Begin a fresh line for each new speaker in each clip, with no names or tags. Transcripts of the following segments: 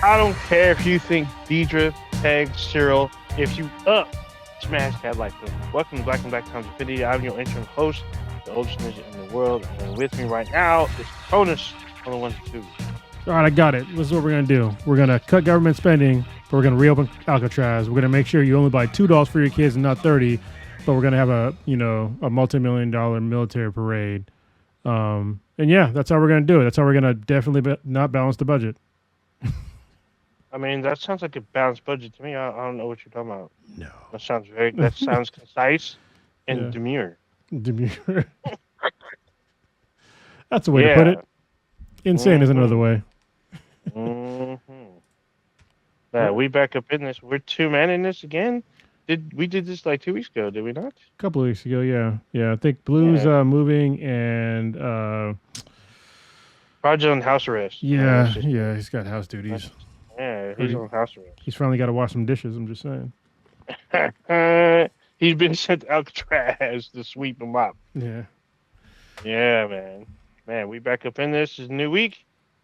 I don't care if you think Deidre, Peg, Cyril, if you smash that like button. Welcome to Black and Black Times Infinity. I'm your interim host, the oldest ninja in the world, and with me right now is Cronus on the ones and twos.
All right, I got it. This is what we're going to do. We're going to cut government spending, but we're going to reopen Alcatraz. We're going to make sure you only buy $2 for your kids and not 30, but we're going to have a multi-million-dollar military parade. And yeah, that's how we're going to do it. That's how we're going to definitely not balance the budget.
I mean, that sounds like a balanced budget to me. I don't know what you're talking about.
No.
That sounds concise and demure.
Demure. That's a way to put it. Insane is another way.
Yeah, we back up in this. We're two-man in this again. We did this like 2 weeks ago, did we not?
A couple of weeks ago, yeah. I think Blue's moving and
Roger on house arrest.
Yeah, he's got house duties.
Yeah, he's on house arrest.
He's finally got to wash some dishes. I'm just saying.
He's been sent to Alcatraz to sweep him up.
Yeah.
Yeah, man. Man, we back up in this. It's a new week.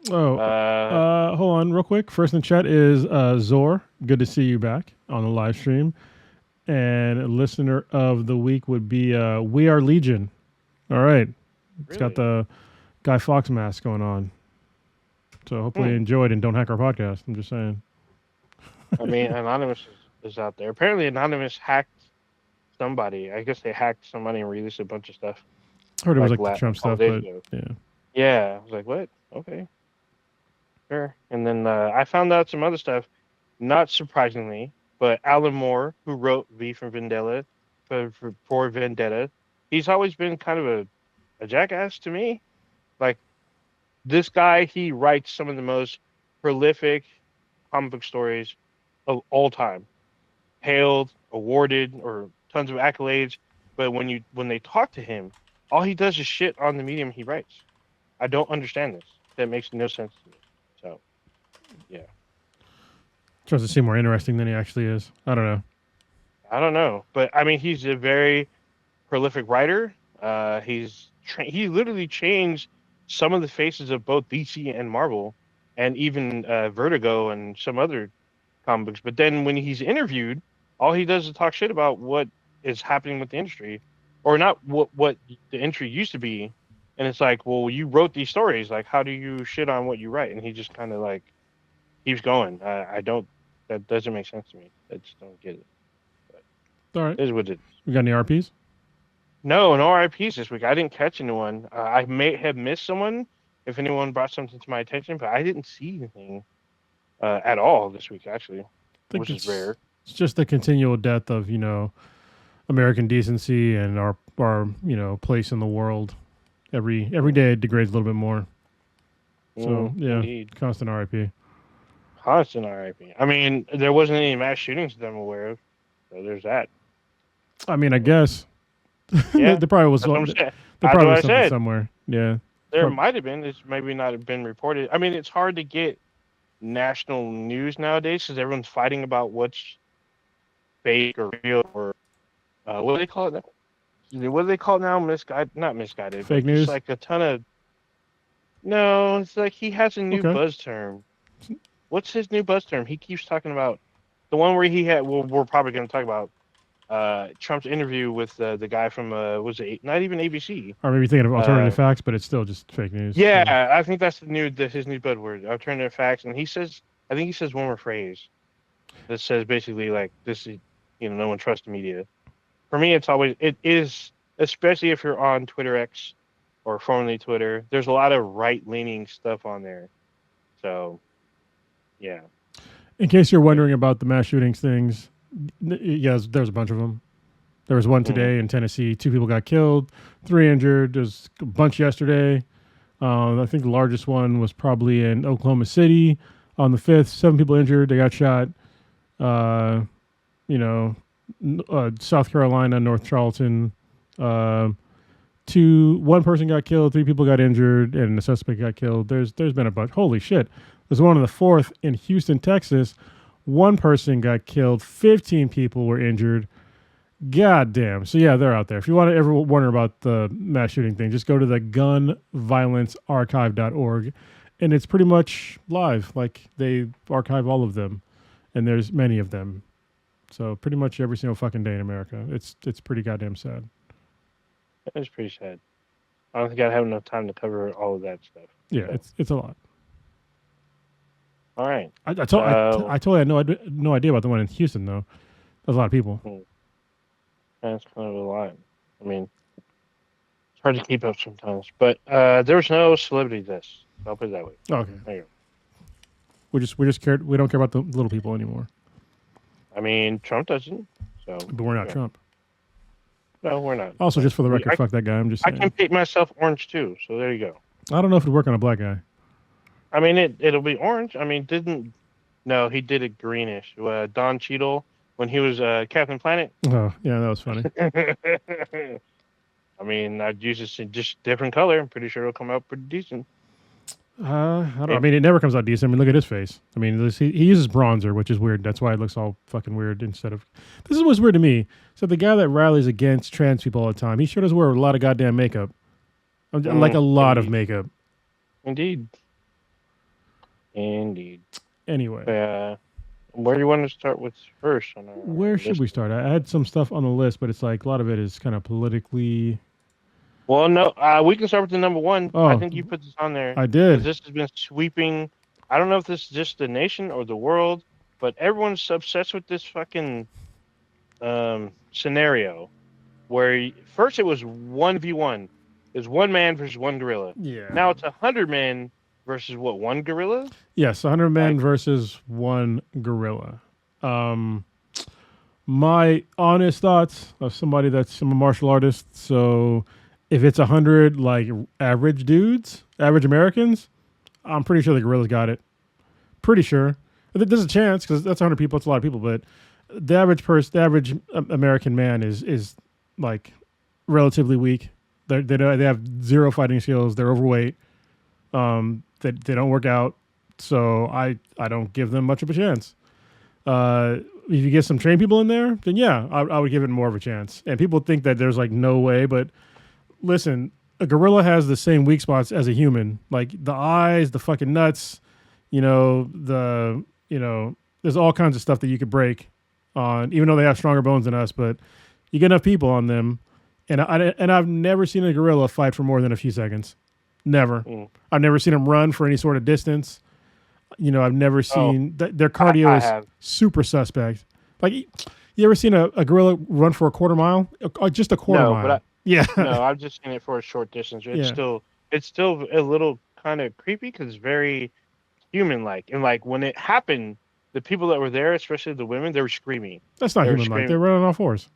Hold on real quick. First in chat is Zor. Good to see you back on the live stream. And a listener of the week would be We Are Legion. All right. It's got the Guy Fawkes mask going on. So hopefully you enjoyed and don't hack our podcast. I'm just saying.
I mean, Anonymous is out there. Apparently Anonymous hacked somebody. I guess they hacked somebody and released a bunch of stuff.
I heard it was like the Trump stuff, but yeah.
Yeah, I was like, what? Okay. Sure. And then I found out some other stuff, not surprisingly, but Alan Moore, who wrote V for Vendetta, for Vendetta, he's always been kind of a jackass to me. Like, this guy, he writes some of the most prolific comic book stories of all time. Hailed, awarded, or tons of accolades. But when they talk to him, all he does is shit on the medium he writes. I don't understand this. That makes no sense to me. So, yeah.
Tries to seem more interesting than he actually is. I don't know. But, I mean, he's a very prolific writer. He literally changed some of the faces of both DC and Marvel, and even Vertigo and some other comic books. But then when he's interviewed, all he does is talk shit about what is happening with the industry, or not what the industry used to be. And it's like, well, you wrote these stories. Like, how do you shit on what you write? And he just kind of like keeps going. That doesn't make sense to me. I just don't get it. But all right.
It is what it is.
We got any RPs?
No RIPs this week. I didn't catch anyone. I may have missed someone if anyone brought something to my attention, but I didn't see anything at all this week, actually, which is rare.
It's just the continual death of, American decency and our place in the world. Every day it degrades a little bit more. So,
indeed.
Constant RIP.
Constant RIP. I mean, there wasn't any mass shootings that I'm aware of, so there's that.
I mean, I guess.
Yeah,
there probably was one. There probably was something somewhere. Yeah.
There might have been. It's maybe not have been reported. I mean, it's hard to get national news nowadays because everyone's fighting about what's fake or real or what do they call it now? What do they call it now? Not misguided.
Fake news?
It's like a ton of... No, it's like he has a new buzz term. What's his new buzz term? He keeps talking about the one where he had... Well, we're probably going to talk about Trump's interview with the guy from was it not even ABC?
Or maybe thinking of alternative facts, but it's still just fake news.
Yeah, I think that's his new buzzword, alternative facts. And I think he says one more phrase that says basically like this is no one trusts the media. For me, it is, especially if you're on Twitter X or formerly Twitter. There's a lot of right leaning stuff on there. So, yeah.
In case you're wondering about the mass shootings things. Yes, there's a bunch of them. There was one today in Tennessee. 2 people got killed, 3 injured. There's a bunch yesterday. I think the largest one was probably in Oklahoma City on the 5th. 7 people injured. They got shot. South Carolina, North Charleston. 1 person got killed, 3 people got injured, and the suspect got killed. There's been a bunch. Holy shit. There's one on the 4th in Houston, Texas. 1 person got killed, 15 people were injured. God damn. So yeah, they're out there. If you want to ever wonder about the mass shooting thing, just go to the gunviolencearchive.org and it's pretty much live. Like they archive all of them, and there's many of them. So pretty much every single fucking day in America. It's pretty goddamn sad.
It's pretty sad. I don't think I'd have enough time to cover all of that stuff.
Yeah,
So,
it's a lot.
all right.
I totally had no idea about the one in Houston though. There's a lot of people.
That's kind of a lot. I mean, it's hard to keep up sometimes. But there was no celebrity this. I'll put it that way.
Oh, okay.
There you go.
We just cared. We don't care about the little people anymore.
I mean, Trump doesn't. So,
but we're not Trump.
No, we're not.
Also, just for the record, fuck that guy. I'm just saying.
I can paint myself orange too. So there you go.
I don't know if it'd work on a black guy.
I mean, it'll be orange. I mean, no, he did it greenish. Don Cheadle when he was Captain Planet.
Oh, yeah, that was funny.
I mean, I'd use this in just different color. I'm pretty sure it'll come out pretty decent.
I don't know. I mean, it never comes out decent. I mean, look at his face. I mean, he uses bronzer, which is weird. That's why it looks all fucking weird instead of... This is what's weird to me. So the guy that rallies against trans people all the time, he sure does wear a lot of goddamn makeup. Like a lot of makeup.
Indeed.
Anyway.
Where do you want to start with first?
Where should we start? I had some stuff on the list, but it's like a lot of it is kind of politically...
Well, no, we can start with the number one.
Oh,
I think you put this on there.
I did.
This has been sweeping. I don't know if this is just the nation or the world, but everyone's obsessed with this fucking scenario where first it was 1v1. It was one man versus one gorilla.
Yeah.
Now it's 100 men versus what, one gorilla?
Yes, 100 men versus one gorilla. My honest thoughts of somebody that's a martial artist, so... If it's 100 like average dudes, average Americans, I'm pretty sure the gorillas got it. Pretty sure. There's a chance because that's 100 people. It's a lot of people, but the average American man is like relatively weak. They have zero fighting skills. They're overweight. They don't work out, so I don't give them much of a chance. If you get some trained people in there, then yeah, I would give it more of a chance. And people think that there's like no way, but listen, a gorilla has the same weak spots as a human, like the eyes, the fucking nuts, there's all kinds of stuff that you could break on, even though they have stronger bones than us, but you get enough people on them. And I've never seen a gorilla fight for more than a few seconds. Never. I've never seen them run for any sort of distance. I've never seen their cardio is super suspect. Like, you ever seen a gorilla run for a quarter mile? Just a quarter mile.
But
yeah.
No, I've just seen it for a short distance. It's still a little kind of creepy because it's very human-like. And like when it happened, the people that were there, especially the women, they were screaming.
That's not human-like. They're running on all fours.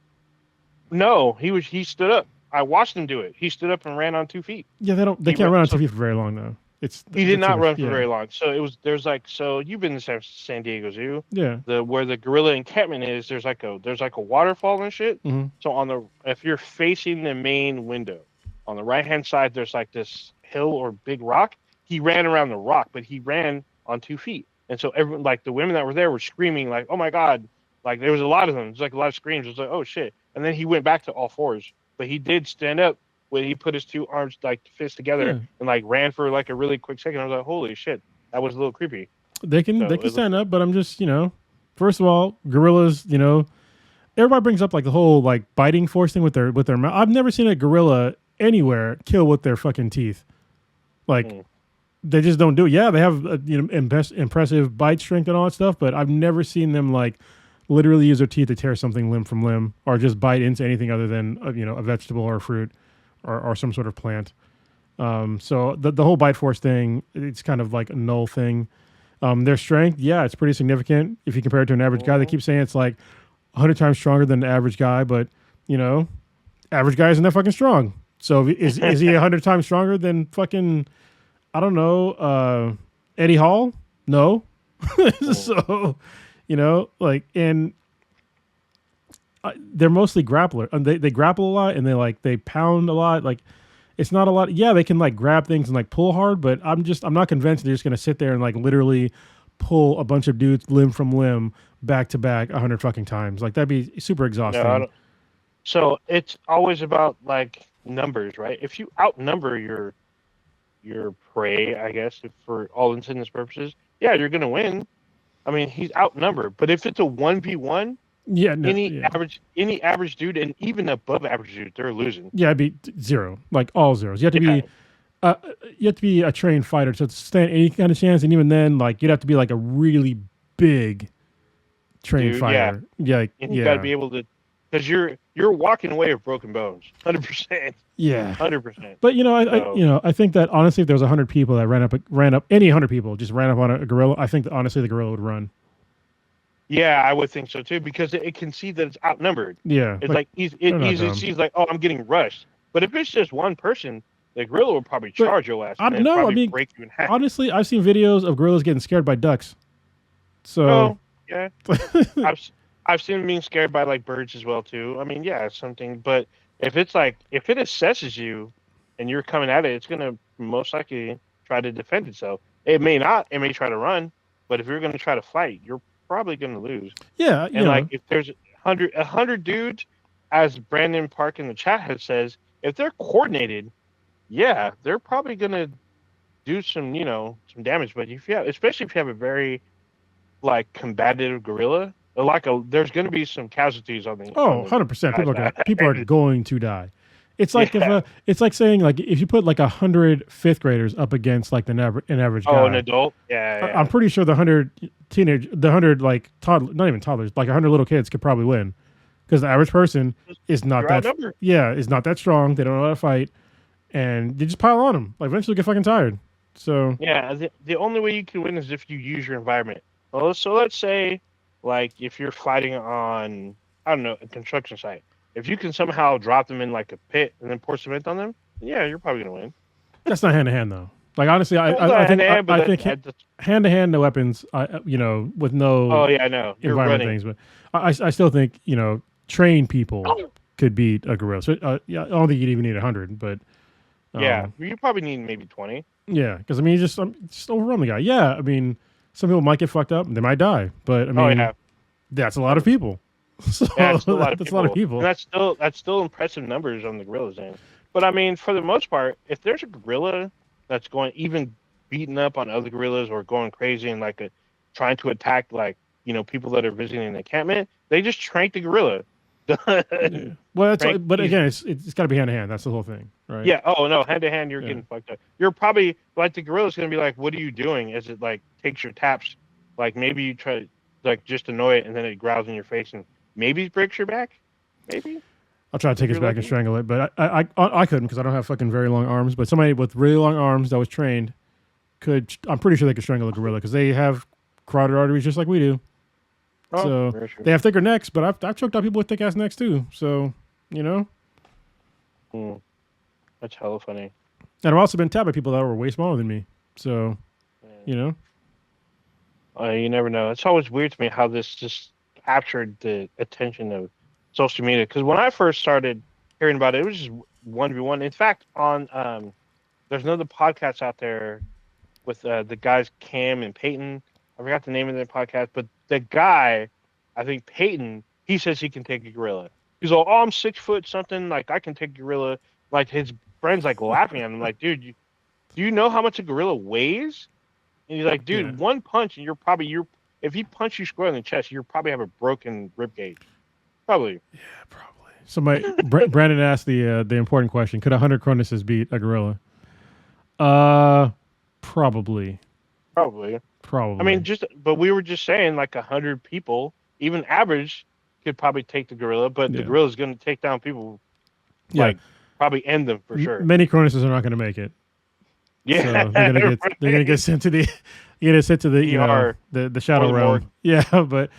No, he stood up. I watched him do it. He stood up and ran on 2 feet.
Yeah, they can't run on 2 feet for very long though.
He did not run for very long. So you've been to San Diego Zoo.
Yeah.
Where the gorilla encampment is, there's like a waterfall and shit.
Mm-hmm.
So if you're facing the main window, on the right hand side there's like this hill or big rock. He ran around the rock, but he ran on 2 feet. And so everyone, like the women that were there, were screaming like, "Oh my god!" Like there was a lot of them. It was like a lot of screams. It was like, "Oh shit!" And then he went back to all fours, but he did stand up. When he put his two arms like fists together and like ran for like a really quick second, I was like, "Holy shit, that was a little creepy."
They can stand up, but I'm just first of all, gorillas, everybody brings up like the whole like biting force thing with their mouth. I've never seen a gorilla anywhere kill with their fucking teeth. Like they just don't do it. Yeah, they have impressive bite strength and all that stuff, but I've never seen them like literally use their teeth to tear something limb from limb or just bite into anything other than a vegetable or a fruit. Or some sort of plant. So the whole bite force thing, it's kind of like a null thing. Their strength, yeah, it's pretty significant if you compare it to an average guy. They keep saying it's like 100 times stronger than the average guy, but average guy isn't that fucking strong. So is he 100 times stronger than fucking, I don't know, Eddie Hall? No. So, and they're mostly grappler. They grapple a lot and they pound a lot. Like it's not a lot. Yeah, they can like grab things and like pull hard, but I'm not convinced they're just gonna sit there and like literally pull a bunch of dudes limb from limb back to back 100 fucking times. Like that'd be super exhausting.
No, so it's always about like numbers, right? If you outnumber your your prey, I guess, for all intents and purposes, yeah, you're gonna win. I mean, he's outnumbered. But if it's a 1v1,
Yeah, no,
any average dude and even above average dude, they're losing.
Yeah, it'd be zero, like all zeros. You have to be a trained fighter to stand any kind of chance, and even then, like you'd have to be like a really big trained fighter. Yeah,
and you got to be able to, because you're walking away with broken bones, 100%.
Yeah,
100%.
But I think that honestly, if there was 100 people that ran up, any 100 people just ran up on a gorilla, I think that honestly the gorilla would run.
Yeah, I would think so too, because it can see that it's outnumbered.
Yeah,
it's like he's like, oh, I'm getting rushed. But if it's just one person, the gorilla will probably charge your ass. Break you in half.
Honestly, I've seen videos of gorillas getting scared by ducks. So
yeah, I've seen them being scared by like birds as well too. I mean, yeah, it's something. But if it assesses you, and you're coming at it, it's gonna most likely try to defend itself. It may not. It may try to run. But if you're gonna try to fight, you're probably gonna lose.
Yeah,
and like if there's 100 dudes, as Brandon Park in the chat has says, if they're coordinated, yeah, they're probably gonna do some damage. But especially if you have a very like combative gorilla, there's gonna be some casualties on the
100%. People are going to die. It's like it's like saying like if you put like 100 fifth graders up against like an average guy.
Oh, an adult. Yeah.
I'm pretty sure the 100 like not even toddlers, like 100 little kids could probably win, because the average person is not that strong. They don't know how to fight, and they just pile on them. Like eventually, get fucking tired. So
yeah, the only way you can win is if you use your environment. Well, so let's say like if you're fighting on a construction site. If you can somehow drop them in like a pit and then pour cement on them, yeah, you're probably gonna win.
That's not hand to hand though. Like honestly, I think hand to hand, no weapons. With no.
Oh yeah, I know.
Environment things, but I still think trained people could beat a gorilla. So I don't think you'd even need 100, but
yeah, you probably need maybe 20.
Yeah, because I mean, just overrun the guy. Yeah, I mean, some people might get fucked up, they might die, but I mean, that's a lot of people. So
that's a lot of
people.
And that's still impressive numbers on the gorillas end. But I mean, for the most part, if there's a gorilla that's going even beating up on other gorillas or going crazy and like trying to attack people that are visiting an encampment, they just trank the gorilla.
Yeah. Well, but again, it's got to be hand to hand. That's the whole thing, right?
Yeah. Oh no, hand to hand, you're getting fucked up. You're probably like the gorilla's gonna be like, "What are you doing?" As it like takes your taps, like maybe you try to like just annoy it, and then it growls in your face and maybe breaks your back. Maybe.
I'll try to take his back and strangle it, but I couldn't because I don't have fucking very long arms. But somebody with really long arms that was trained could. I'm pretty sure they could strangle a gorilla because they have carotid arteries just like we do. So they have thicker necks, but I've choked out people with thick ass necks too. So
that's hella funny.
And I've also been tapped by people that were way smaller than me. So
you never know. It's always weird to me how this just captured the attention of social media. Because when I first started hearing about it, it was just 1v1. In fact, on there's another podcast out there with the guys Cam and Peyton. I forgot the name of their podcast, but the guy, I think Peyton, he says he can take a gorilla. He's like, "Oh, I'm 6 foot something. Like I can take a gorilla." Like his friends like laughing at him, like, "Dude, do you know how much a gorilla weighs?" And he's like, "Dude, one punch and if he punch you square in the chest, you probably have a broken rib cage." Probably.
Yeah, probably. Somebody, Brandon asked the important question: could 100 Cronuses beat a gorilla? Probably.
Probably. I mean, but we were just saying like 100 people, even average, could probably take the gorilla, but the gorilla is going to take down people. Like probably end them for sure.
Many Cronuses are not going to make it.
Yeah,
so they're gonna get sent to the the shadow realm. Yeah, but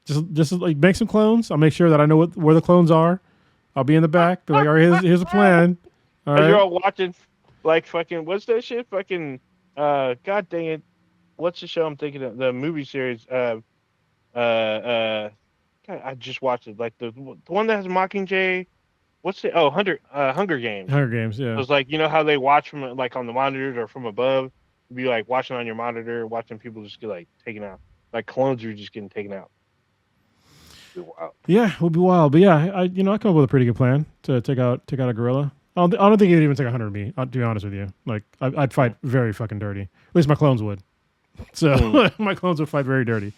just like make some clones. I'll make sure that I know where the clones are. I'll be in the back. Be like, all right, here's a plan. All right.
You're all watching like fucking what's that shit? Fucking god dang it. What's the show I'm thinking of? The movie series. God, I just watched it. Like the one that has Mockingjay. What's the Hunger Games?
Hunger Games, yeah.
It was like how they watch from like on the monitors or from above. You'd be like watching on your monitor, watching people just get like taken out. Like clones are just getting taken out.
It'll be wild. Yeah, it will be wild. But yeah, I come up with a pretty good plan to take out a gorilla. I don't think it'd even take 100 of me. To be honest with you, like I'd fight very fucking dirty. At least my clones would. So my clones would fight very dirty.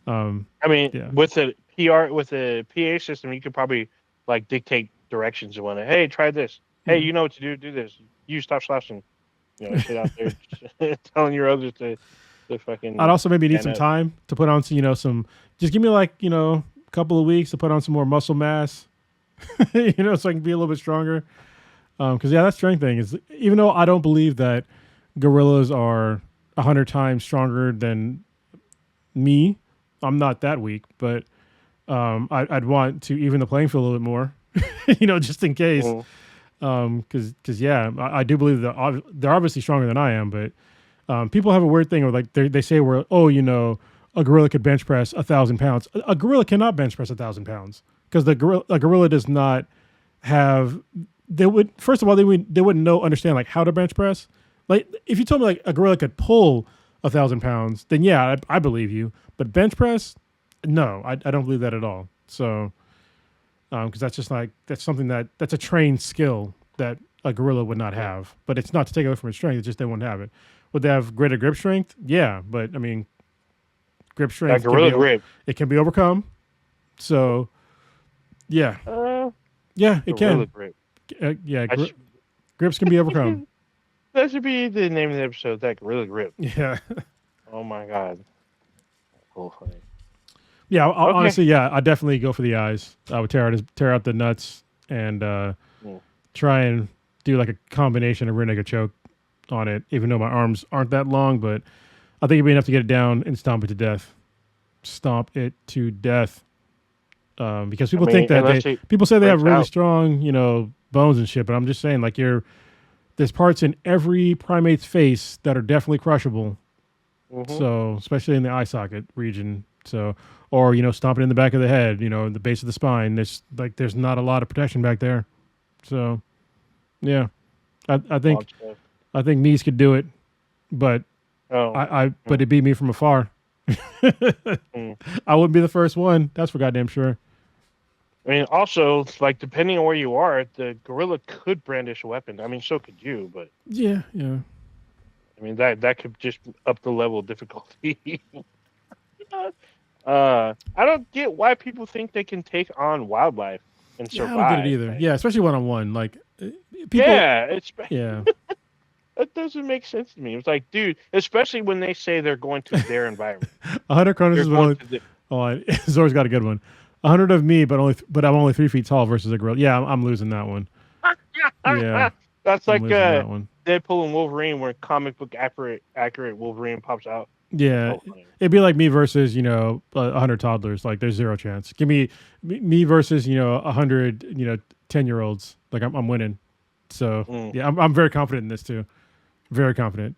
I mean,
Yeah.
with a PA system, you could probably like dictate directions you want to. Hey, try this. Hey, you know what to do. Do this. You stop slashing. Shit out there, telling your others to fucking.
I'd also maybe need some time to put on some, some. Just give me like a couple of weeks to put on some more muscle mass. So I can be a little bit stronger. Because that strength thing is, even though I don't believe that gorillas are 100 times stronger than me, I'm not that weak, but I'd want to even the playing field a little bit more, just in case. Because I do believe that they're obviously stronger than I am, but people have a weird thing where like they say a gorilla could bench press 1,000 pounds. A gorilla cannot bench press 1,000 pounds because a gorilla does not have. First of all, they wouldn't understand like how to bench press. Like if you told me like a gorilla could pull 1,000 pounds, then yeah, I believe you. But bench press, no, I don't believe that at all. So, because that's something that's a trained skill that a gorilla would not have. But it's not to take away from its strength; it's just they wouldn't have it. Would they have greater grip strength? Yeah, but I mean, grip strength, it can be overcome. So, yeah, it can.
Grip.
Grips can be overcome.
That should be the name of the episode. That gorilla grip.
Yeah.
Oh my god. Oh, funny.
Yeah, honestly, I definitely go for the eyes. I would tear out the nuts and try and do like a combination of rear naked choke on it. Even though my arms aren't that long, but I think it'd be enough to get it down and stomp it to death. Because people think that people say they have really strong, bones and shit, but I'm just saying, like, there's parts in every primate's face that are definitely crushable. So, especially in the eye socket region. So, or stomping in the back of the head, the base of the spine. There's not a lot of protection back there. So, yeah, I think knees could do it, but but it'd be me from afar. I wouldn't be the first one. That's for goddamn sure.
I mean, also, like, depending on where you are, the gorilla could brandish a weapon. I mean, so could you, but...
Yeah.
I mean, that could just up the level of difficulty. I don't get why people think they can take on wildlife and survive.
I don't get it either. Yeah, especially one-on-one. Like, people...
Yeah. That doesn't make sense to me. It's like, dude, especially when they say they're going to their environment.
100 Cronus is one. Zor's got a good one. 100 of me, but I'm only 3 feet tall versus a gorilla. Yeah, I'm losing that one. Yeah,
that's like Deadpool and Wolverine, where comic book accurate Wolverine pops out.
Yeah, it'd be like me versus 100 toddlers. Like, there's zero chance. Give me versus 100 10-year-olds. Like, I'm winning. So yeah, I'm very confident in this too. Very confident.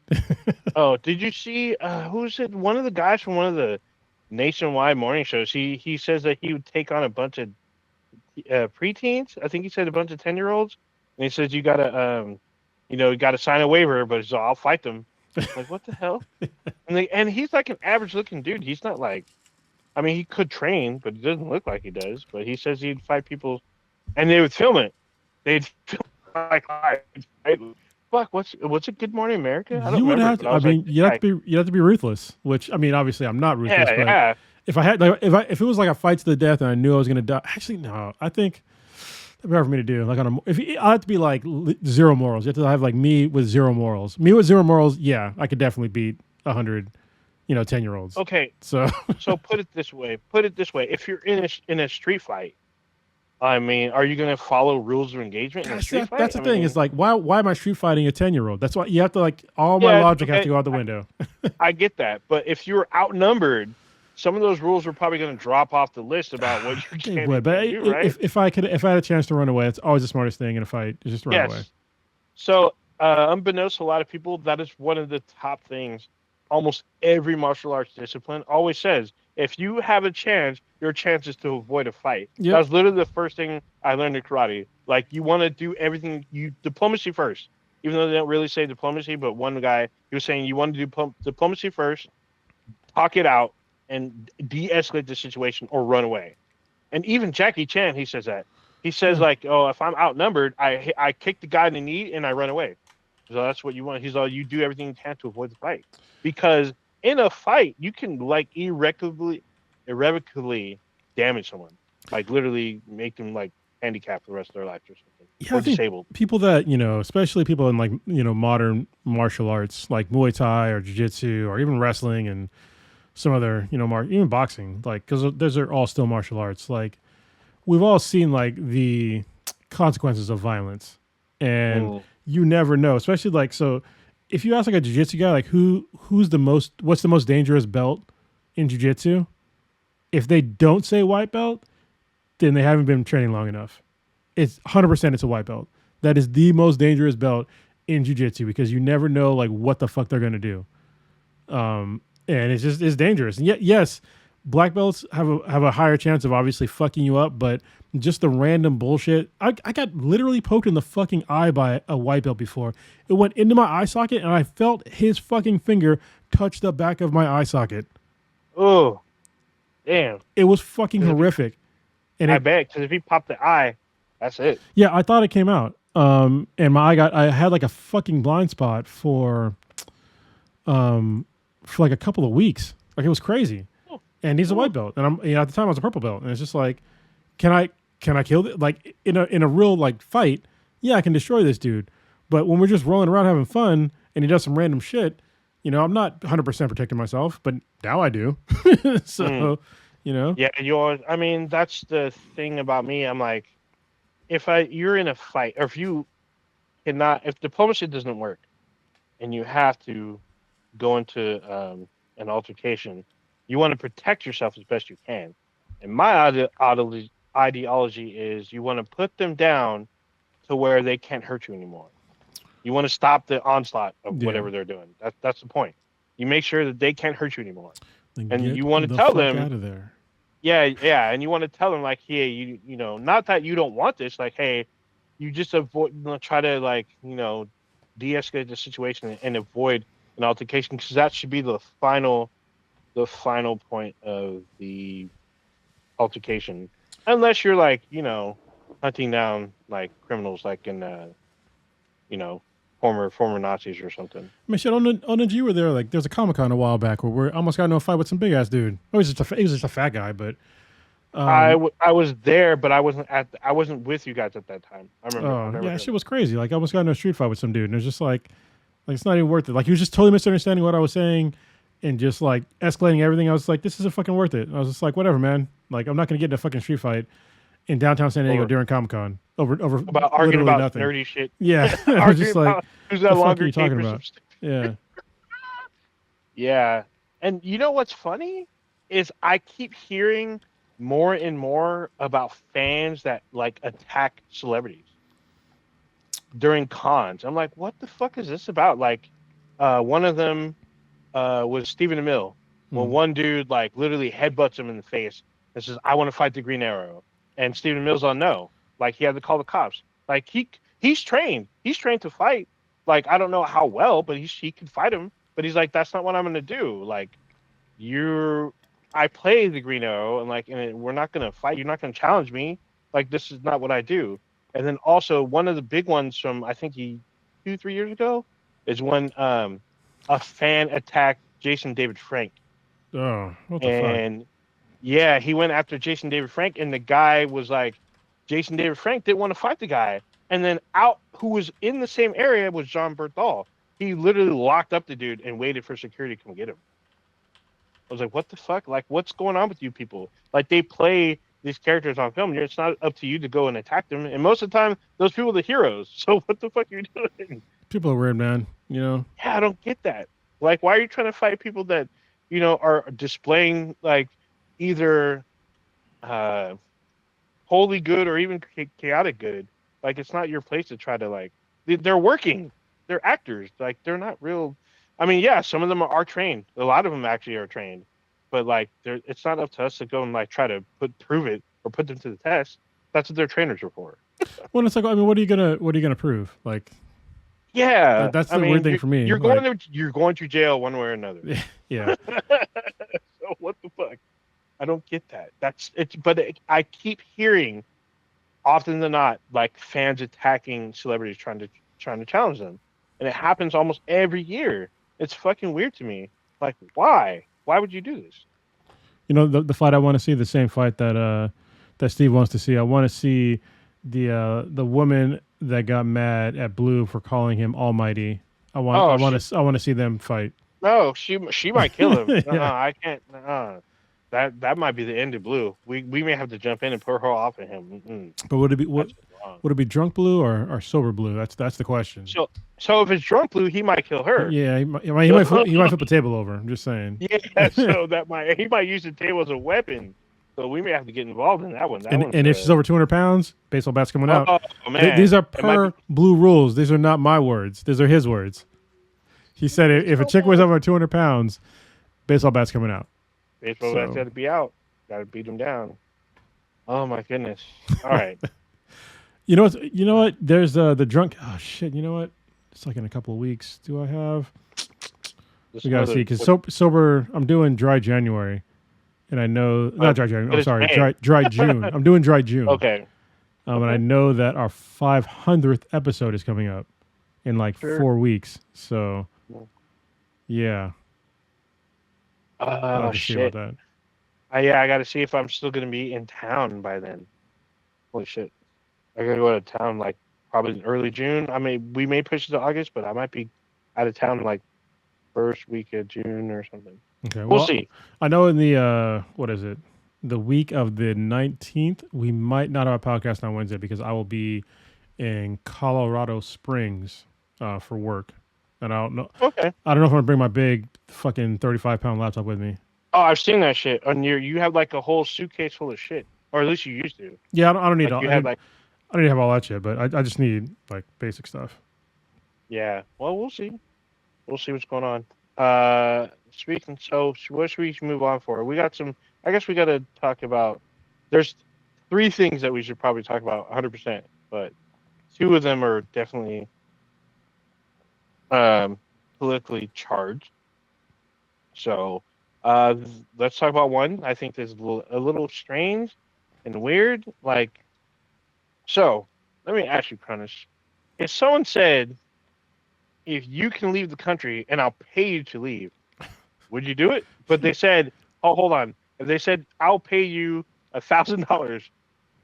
Oh, did you see who's it? One of the guys from one of the nationwide morning shows. He says that he would take on a bunch of preteens. I think he said a bunch of 10-year-olds, and he says you gotta sign a waiver, but so I'll fight them. Like, what the hell? And he's like an average looking dude. He's not like, I mean, he could train, but it doesn't look like he does. But he says he'd fight people, and they would film it. They'd film like live. Fuck, what's a Good Morning America? I don't remember.
You have to be ruthless. Which, I mean, obviously I'm not ruthless. But if I had, if it was like a fight to the death and I knew I was gonna die, actually no, I think that'd be hard for me to do. Like I have to be like zero morals. You have to have like me with zero morals. Me with zero morals, yeah, I could definitely beat 100, 10-year-olds.
Okay,
so
put it this way. If you're in a street fight, I mean, are you going to follow rules of engagement in a street fight?
That's the thing. It's like, why am I street fighting a 10-year-old? That's why you have to my logic has to go out the window.
I get that. But if you're outnumbered, some of those rules are probably going to drop off the list about what you can do, right?
If I had a chance to run away, it's always the smartest thing in a fight. Is just run away.
So, unbeknownst to a lot of people, that is one of the top things almost every martial arts discipline always says. If you have a chance, your chance is to avoid a fight. Yep. That was literally the first thing I learned in karate. Like, you want to do everything, diplomacy first. Even though they don't really say diplomacy, but one guy, he was saying you want to do diplomacy first, talk it out, and de-escalate the situation or run away. And even Jackie Chan, he says that. He says
Yeah.
like, oh, if I'm outnumbered, I kick the guy in the knee and I run away. So that's what you want. He's all, you do everything you can to avoid the fight, because in a fight you can like irrevocably damage someone, like literally make them like handicapped for the rest of their life or something,
Yeah, I
or
think
disabled.
people that, especially people in like, modern martial arts like Muay Thai or Jiu-Jitsu or even wrestling and some other, even boxing, like, because those are all still martial arts. Like, we've all seen like the consequences of violence, and
Mm.
you never know, especially like, so if you ask like a jiu-jitsu guy, like what's the most dangerous belt in jiu-jitsu, if they don't say white belt, then they haven't been training long enough. It's 100% it's a white belt. That is the most dangerous belt in jiu-jitsu, because you never know like what the fuck they're going to do. And it's dangerous. And yet, yes, black belts have a higher chance of obviously fucking you up, but just the random bullshit. I got literally poked in the fucking eye by a white belt before. It went into my eye socket, and I felt his fucking finger touch the back of my eye socket.
Oh, damn!
It was fucking
'Cause
horrific. And
I
it,
bet, because if he popped the eye, that's it.
yeah, I thought it came out. And I had like a fucking blind spot for like a couple of weeks. Like, it was crazy.
Oh,
And he's a white
oh.
belt, and I'm, at the time I was a purple belt, and it's just like, can I kill like in a real like fight? Yeah, I can destroy this dude. But when we're just rolling around having fun and he does some random shit, I'm not 100% protecting myself, but now I do. So,
Mm.
you know,
Yeah, I mean, that's the thing about me. I'm like, you're in a fight, or if diplomacy doesn't work, and you have to go into an altercation, you want to protect yourself as best you can. And my ideology is you want to put them down to where they can't hurt you anymore. You want to stop the onslaught of
yeah,
whatever they're doing. That's the point. You make sure that they can't hurt you anymore,
then
and
get
you want to
the
tell
fuck
them,
out of there.
yeah, yeah, and you want to tell them like, hey, not that you don't want this, like, hey, you just avoid, try to like, de-escalate the situation and avoid an altercation, because that should be the final point of the altercation, unless you're like, hunting down like criminals, like in you know, former Nazis or something.
I mean, shit, on the G were there. Like, there was a Comic-Con a while back where we almost got into a fight with some big ass dude. Oh, he was just a fat guy, but
I was there, but I wasn't with you guys at that time. I remember. I
oh
remember
yeah,
hearing
shit was crazy. Like, I almost got into a street fight with some dude, and it was just like it's not even worth it. Like, he was just totally misunderstanding what I was saying, and just like escalating everything. I was like, this isn't fucking worth it. I was just like, whatever, man. Like, I'm not gonna get in a fucking street fight in downtown San Diego
over
during Comic-Con over
about arguing
literally
about
nothing.
nerdy shit.
Yeah, I was
Arguing
just like,
about who's got
the fuck are
longer
you
tape
talking
or some
about?
shit.
Yeah.
Yeah, and you know what's funny is I keep hearing more and more about fans that like attack celebrities during cons. I'm like, what the fuck is this about? Like, one of them was Stephen Amell. Well,
Mm.
one dude like literally headbutts him in the face and says, "I want to fight the Green Arrow," and Stephen Amell's on no. Like, he had to call the cops. Like, he's trained. He's trained to fight. Like, I don't know how well, but he could fight him. But he's like, that's not what I'm gonna do. Like, you're I play the Green Arrow, and like, and we're not gonna fight. You're not gonna challenge me. Like, this is not what I do. And then also one of the big ones from, I think, 2-3 years ago, is when a fan attacked Jason David Frank.
Oh, what the fuck?
And yeah, he went after Jason David Frank, and the guy was like, Jason David Frank didn't want to fight the guy. And then out, who was in the same area, was John Berthal. He literally locked up the dude and waited for security to come get him. I was like, what the fuck? Like, what's going on with you people? Like, they play these characters on film. It's not up to you to go and attack them. And most of the time, those people are the heroes. So what the fuck are you doing?
People are weird, man.
Yeah, I don't get that. Like, why are you trying to fight people that, are displaying like either wholly good or even chaotic good? Like, it's not your place to try to like. They're working. They're actors. Like, they're not real. I mean, yeah, some of them are trained. A lot of them actually are trained, but like, it's not up to us to go and like try to prove it or put them to the test. That's what their trainers are for.
Well, it's like, I mean, what are you gonna prove? Like,
Yeah,
that's
I
the
mean,
weird thing for me.
you're going to jail one way or another.
Yeah.
So what the fuck? I don't get that. But I keep hearing often than not, like fans attacking celebrities trying to challenge them, and it happens almost every year. It's fucking weird to me. Like, why? Why would you do this?
You know, the fight I want to see, the same fight that Steve wants to see. I want to see the woman that got mad at Blue for calling him Almighty.
Oh,
I want to see them fight.
no, she might kill him.
Yeah.
I can't. That might be the end of Blue. We may have to jump in and put her off of him.
But would it be
That's wrong.
would it be drunk Blue or sober Blue? That's the question.
So if it's drunk Blue, he might kill her.
Yeah, he might flip a table over. I'm just saying.
Yeah, so he might use the table as a weapon. So we may have to get involved in that one.
And if she's over 200 pounds, baseball bat's coming out.
Oh man,
These are per Blue rules. These are not my words. These are his words. He said if a chick weighs over 200 pounds, baseball bat's coming out.
Baseball bat's got to be out. Got to beat him down. Oh my goodness! All right.
You know what? There's the drunk. Oh shit! You know what? It's like in a couple of weeks. Do I have? We gotta see because sober. I'm doing dry January, and I know not dry January. I'm sorry, dry June. I'm doing dry June.
Okay.
And I know that our 500th episode is coming up in like 4 weeks. So, yeah.
Oh shit!
About
that. Yeah, I got to see if I'm still gonna be in town by then. Holy shit! I gotta go to town like probably in early June. We may push it to August, but I might be out of town like first week of June or something.
Okay,
we'll see.
I know in the what is it? The week of the 19th, we might not have a podcast on Wednesday because I will be in Colorado Springs for work. And I don't know.
Okay.
I don't know if I'm gonna bring my big fucking 35-pound laptop with me.
Oh, I've seen that shit. You have like a whole suitcase full of shit, or at least you used to.
Yeah, I don't need all. I don't need to have all that shit, but I just need like basic stuff.
Yeah. Well, we'll see. We'll see what's going on. Speaking. So, what should we move on for? We got some. I guess we got to talk about. There's 3 things that we should probably talk about 100%, but 2 of them are definitely politically charged. So let's talk about one. I think is a little strange and weird. Like, so let me ask you, Cronus. If someone said, if you can leave the country and I'll pay you to leave, would you do it? But they said, oh, hold on. If they said, I'll pay you $1,000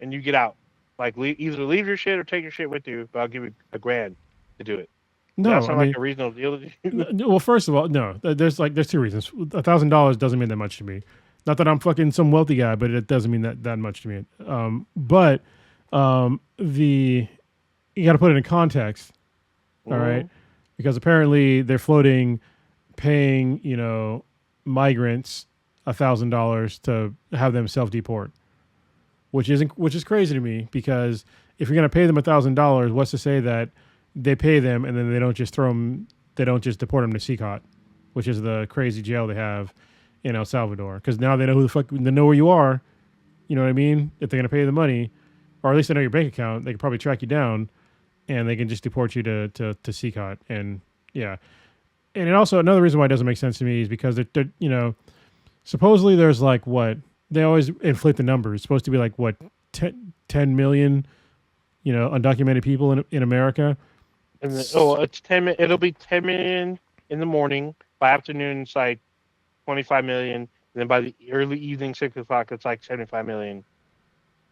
and you get out, like either leave your shit or take your shit with you, but I'll give you $1,000 to do it.
No,
that sound like a reasonable deal to you?
Well, first of all, no. There's 2 reasons. $1,000 doesn't mean that much to me. Not that I'm fucking some wealthy guy, but it doesn't mean that much to me. But you got to put it in context, all right? Because apparently they're floating, paying migrants $1,000 to have them self-deport, which is crazy to me. Because if you're gonna pay them $1,000, what's to say that they pay them and then they don't just deport them to CCOT, which is the crazy jail they have in El Salvador. Because now they know they know where you are. You know what I mean? If they're going to pay the money, or at least they know your bank account, they can probably track you down and they can just deport you to CCOT. And yeah. And also another reason why it doesn't make sense to me is because they're supposedly there's like what? They always inflate the numbers. It's supposed to be like what, 10 million, undocumented people in America.
It's 10. It'll be 10 million in the morning. By afternoon, it's like 25 million. And then by the early evening, 6 o'clock, it's like 75 million.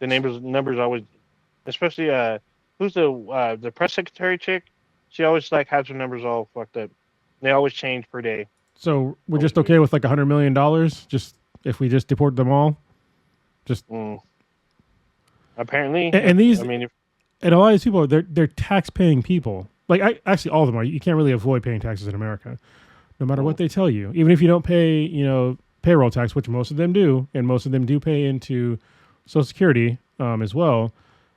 The numbers always, especially who's the press secretary chick? She always like has her numbers all fucked up. They always change per day. So
we're just okay with like $100 million, just if we just deport them all. Just
apparently,
and these. I mean, and a lot of these people, they're tax-paying people. Like actually, all of them are. You can't really avoid paying taxes in America, no matter what they tell you. Even if you don't pay, payroll tax, which most of them do, and most of them do pay into Social Security as well.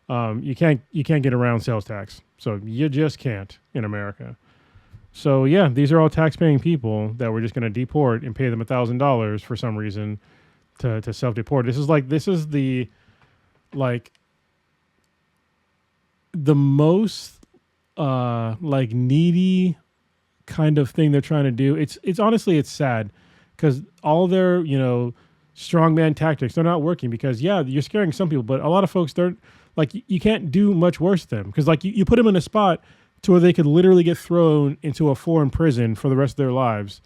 You can't get around sales tax, so you just can't in America. So yeah, these are all tax-paying people that we're just going to deport and pay them $1,000 for some reason to self-deport. This is the most needy kind of thing they're trying to do. It's honestly sad because all their strongman tactics, they're not working because you're scaring some people, but a lot of folks, they're Like you can't do much worse to them because like you put them in a spot to where they could literally get thrown into a foreign prison for the rest of their lives.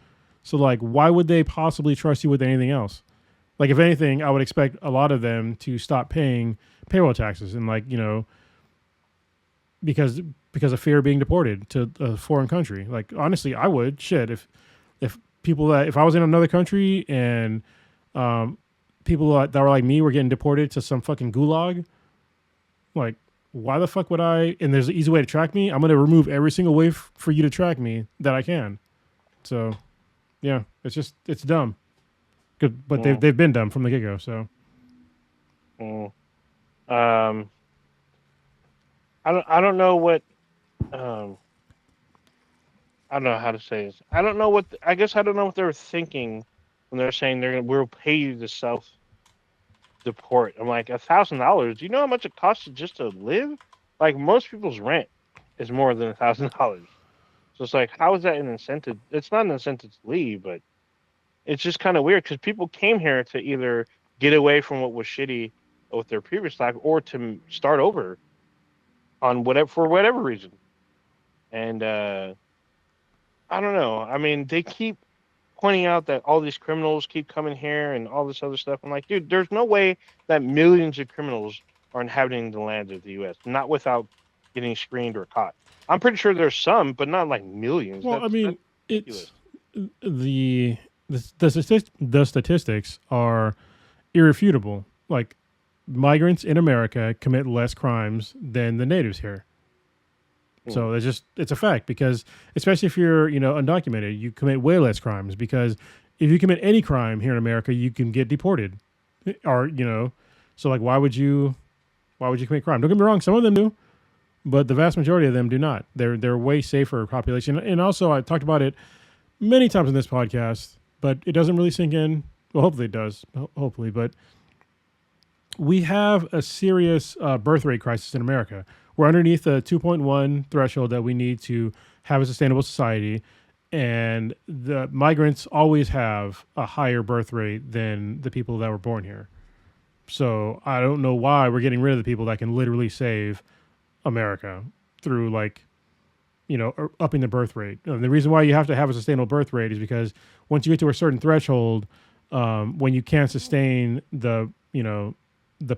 So like, why would they possibly trust you with anything else? Like, if anything, I would expect a lot of them to stop paying payroll taxes and like because of fear of being deported to a foreign country. Like honestly, I would shit if people that if I was in another country and people that were like me were getting deported to some fucking gulag. Like, why the fuck would I? And there's an easy way to track me. I'm gonna remove every single way for you to track me that I can. So, yeah, it's dumb. Good, but they've been dumb from the get go. So,
I don't know what I don't know how to say this. I don't know what I guess I don't know what they were thinking when they're saying we'll pay you to self deport. I'm like $1,000. Do you know how much it costs just to live? Like most people's rent is more than $1,000. So it's like, how is that an incentive? It's not an incentive to leave, but it's just kind of weird because people came here to either get away from what was shitty with their previous life or to start over on for whatever reason. And I don't know. I mean, they keep pointing out that all these criminals keep coming here and all this other stuff. I'm like, dude, there's no way that millions of criminals are inhabiting the land of the U.S. not without getting screened or caught. I'm pretty sure there's some, but not like millions.
Well, I mean, it's the statistics are irrefutable. Like migrants in America commit less crimes than the natives here. So it's a fact because especially if you're undocumented, you commit way less crimes because if you commit any crime here in America, you can get deported, or so like why would you commit crime? Don't get me wrong, some of them do, but the vast majority of them do not. They're way safer population, and also I talked about it many times in this podcast, but it doesn't really sink in. Well, hopefully it does. Hopefully, but we have a serious birth rate crisis in America. We're underneath the 2.1 threshold that we need to have a sustainable society. And the migrants always have a higher birth rate than the people that were born here. So I don't know why we're getting rid of the people that can literally save America through upping the birth rate. And the reason why you have to have a sustainable birth rate is because once you get to a certain threshold, when you can't sustain the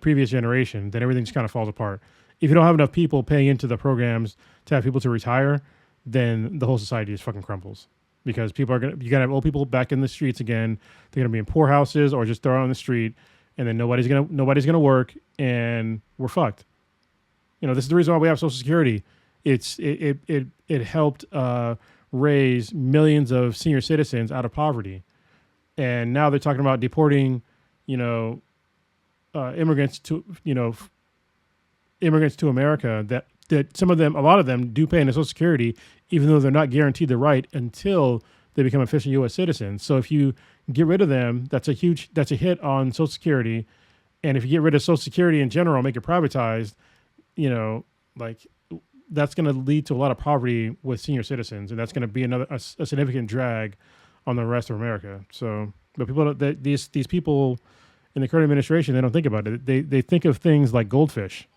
previous generation, then everything just kind of falls apart. If you don't have enough people paying into the programs to have people to retire, then the whole society just fucking crumbles because you gotta have old people back in the streets again. They're gonna be in poor houses or just thrown on the street, and then nobody's gonna work, and we're fucked. This is the reason why we have Social Security. It helped raise millions of senior citizens out of poverty, and now they're talking about deporting, immigrants to America that some of them, a lot of them do pay into Social Security, even though they're not guaranteed the right until they become official U.S. citizens. So if you get rid of them, that's a hit on Social Security. And if you get rid of Social Security in general, make it privatized, that's going to lead to a lot of poverty with senior citizens. And that's going to be a significant drag on the rest of America. So, but these people in the current administration, they don't think about it. They think of things like goldfish.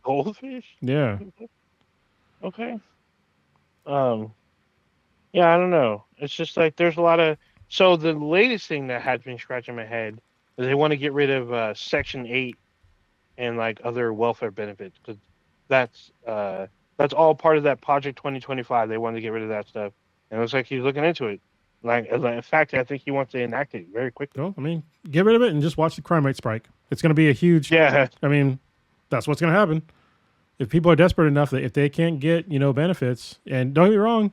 Goldfish?
Yeah.
Okay. Yeah, I don't know. It's just like there's a lot of. So the latest thing that has been scratching my head is they want to get rid of Section 8 and like other welfare benefits because that's all part of that Project 2025. They want to get rid of that stuff, and it looks like he's looking into it. Like in fact, I think he wants to enact it very quickly.
Well, I mean, get rid of it and just watch the crime rate spike. It's going to be a huge.
Yeah.
I mean. That's what's going to happen. If people are desperate enough that if they can't get, benefits, and don't get me wrong,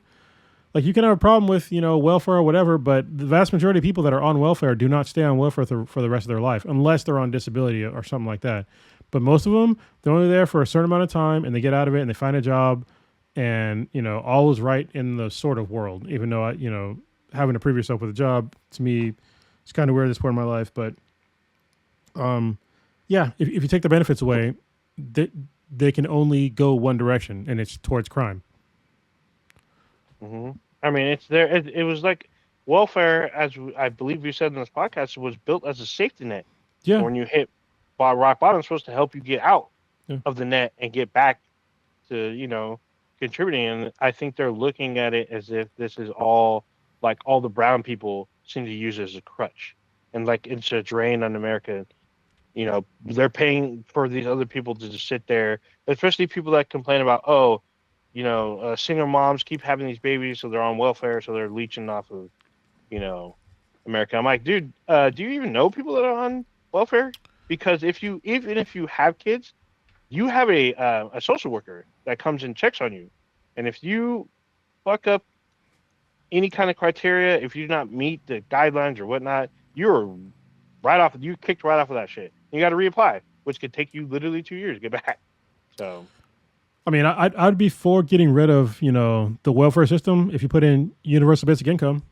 like you can have a problem with, welfare or whatever, but the vast majority of people that are on welfare do not stay on welfare for the rest of their life, unless they're on disability or something like that. But most of them, they're only there for a certain amount of time and they get out of it and they find a job and, all is right in the sort of world, even though, having to prove yourself with a job, to me, it's kind of weird at this point in my life. But, yeah, if you take the benefits away, they can only go one direction, and it's towards crime.
Mm-hmm. I mean, it's there. It was like welfare, as I believe you said in this podcast, was built as a safety net.
Yeah.
When you hit rock bottom, it's supposed to help you get out. of the net and get back to contributing. And I think they're looking at it as if this is all like all the brown people seem to use it as a crutch, and like it's a drain on America. They're paying for these other people to just sit there, especially people that complain about, single moms keep having these babies, so they're on welfare, so they're leeching off of, you know, America. I'm like, dude, do you even know people that are on welfare? Because even if you have kids, you have a social worker that comes and checks on you, and if you fuck up any kind of criteria, if you do not meet the guidelines or whatnot, you're you kicked right off of that shit. You got to reapply, which could take you literally 2 years to get back. So,
I mean, I'd be for getting rid of the welfare system if you put in universal basic income.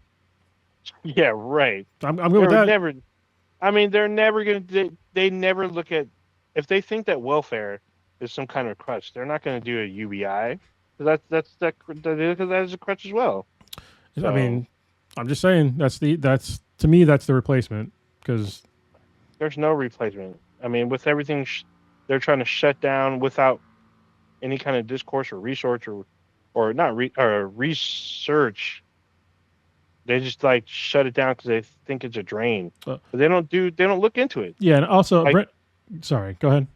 yeah, right.
I'm good with that.
They're never gonna. They never look at if they think that welfare is some kind of crutch. They're not going to do a UBI because because that is a crutch as well. So,
I mean, I'm just saying that's to me that's the replacement because
there's no replacement. I mean, with everything they're trying to shut down without any kind of discourse or research or not research. They just like shut it down because they think it's a drain, but they don't look into it.
Yeah, and also, sorry, go ahead.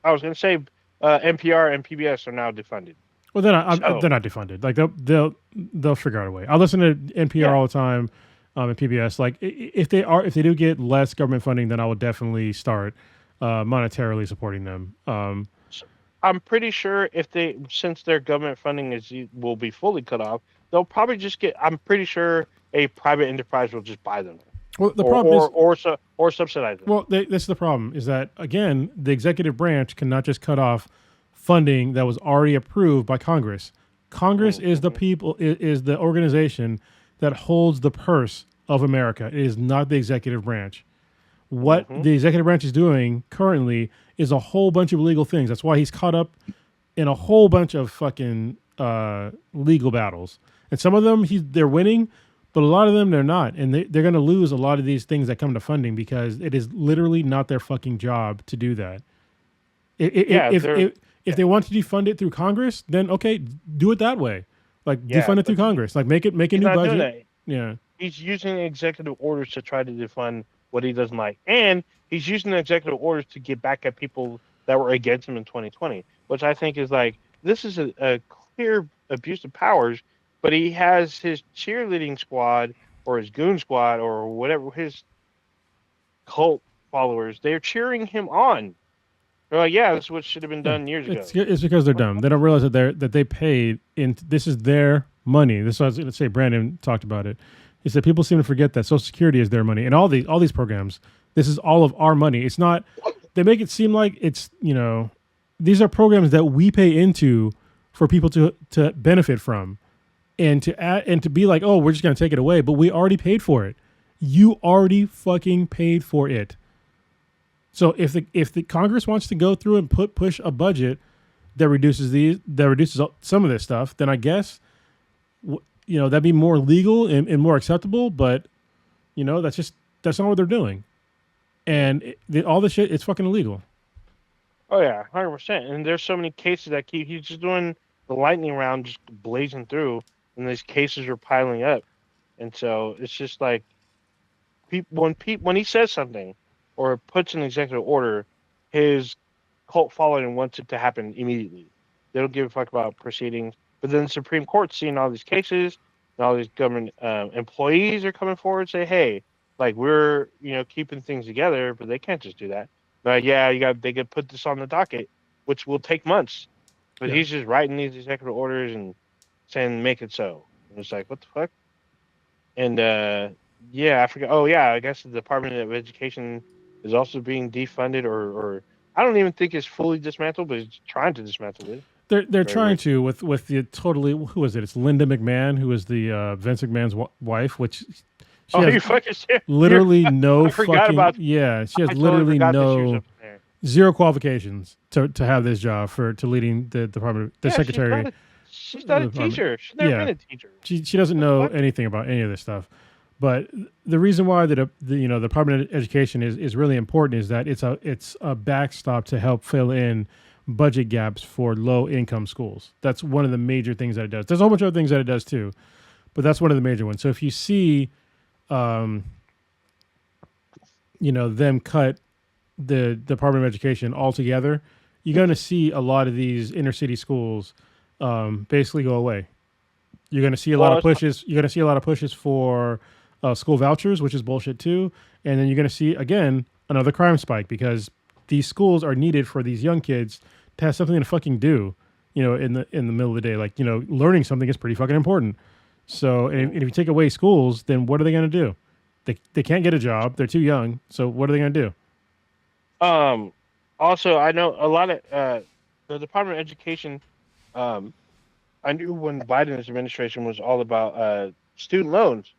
I was going to say NPR and PBS are now defunded.
Well, they're not defunded. Like they'll figure out a way. I listen to NPR all the time, and PBS. Like if they do get less government funding, then I will definitely start monetarily supporting them.
I'm pretty sure since their government funding will be fully cut off, they'll probably just get. I'm pretty sure a private enterprise will just buy them.
Well, the problem is,
or subsidize them.
Well, that's the problem. Is that again, the executive branch cannot just cut off funding that was already approved by Congress. Congress is the people is the organization that holds the purse of America. It is not the executive branch. What the executive branch is doing currently is a whole bunch of illegal things. That's why he's caught up in a whole bunch of fucking legal battles. And some of them they're winning, but a lot of them they're not. And they're going to lose a lot of these things that come to funding because it is literally not their fucking job to do that. If they want to defund it through Congress, then okay, do it that way. Like defund it through Congress. Like make a new budget. Yeah.
He's using executive orders to try to defund what he doesn't like. And he's using the executive orders to get back at people that were against him in 2020, which I think is like, this is a clear abuse of powers, but he has his cheerleading squad or his goon squad or whatever, his cult followers, they're cheering him on. They're like, yeah, this is what should have been done years ago.
It's because they're dumb. They don't realize that they paid this is their money. This was, let's say Brandon talked about it. He said people seem to forget that Social Security is their money and all these programs. This is all of our money. It's not. They make it seem like it's these are programs that we pay into for people to benefit from, and to be like, oh, we're just gonna take it away, but we already paid for it. You already fucking paid for it. So if the Congress wants to go through and push a budget that reduces some of this stuff, then I guess that'd be more legal and more acceptable. But that's not what they're doing, and all this shit it's fucking illegal.
Oh yeah, 100%. And there's so many cases that he's just doing the lightning round, just blazing through, and these cases are piling up, and so it's just like when he says something or puts an executive order, his cult following wants it to happen immediately. They don't give a fuck about proceedings. But then the Supreme Court's seeing all these cases, and all these government employees are coming forward and say, hey, like we're keeping things together, but they can't just do that. But they could put this on the docket, which will take months. But he's just writing these executive orders and saying make it so. And it's like, what the fuck? And I forgot. Oh yeah, I guess the Department of Education is also being defunded, or I don't even think it's fully dismantled, but it's trying to dismantle it.
They're trying to with the totally, who is it? It's Linda McMahon, who is the Vince McMahon's wife, which she has
you fucking
literally no fucking she has literally zero qualifications to have this job to leading the department, the secretary.
She's not a teacher. She's never been a teacher.
She doesn't know anything about any of this stuff. But the reason why the Department of Education is really important is that it's a backstop to help fill in budget gaps for low income schools. That's one of the major things that it does. There's a whole bunch of other things that it does too, but that's one of the major ones. So if you see, them cut the Department of Education altogether, you're going to see a lot of these inner city schools basically go away. You're going to see a lot of pushes. You're going to see a lot of pushes for school vouchers, which is bullshit too. And then you're going to see again another crime spike because these schools are needed for these young kids to have something to fucking do. In the middle of the day, learning something is pretty fucking important. So, and if you take away schools, then what are they going to do? They can't get a job. They're too young. So what are they going to
do? Also, I know a lot of the Department of Education. I knew when Biden's administration was all about student loans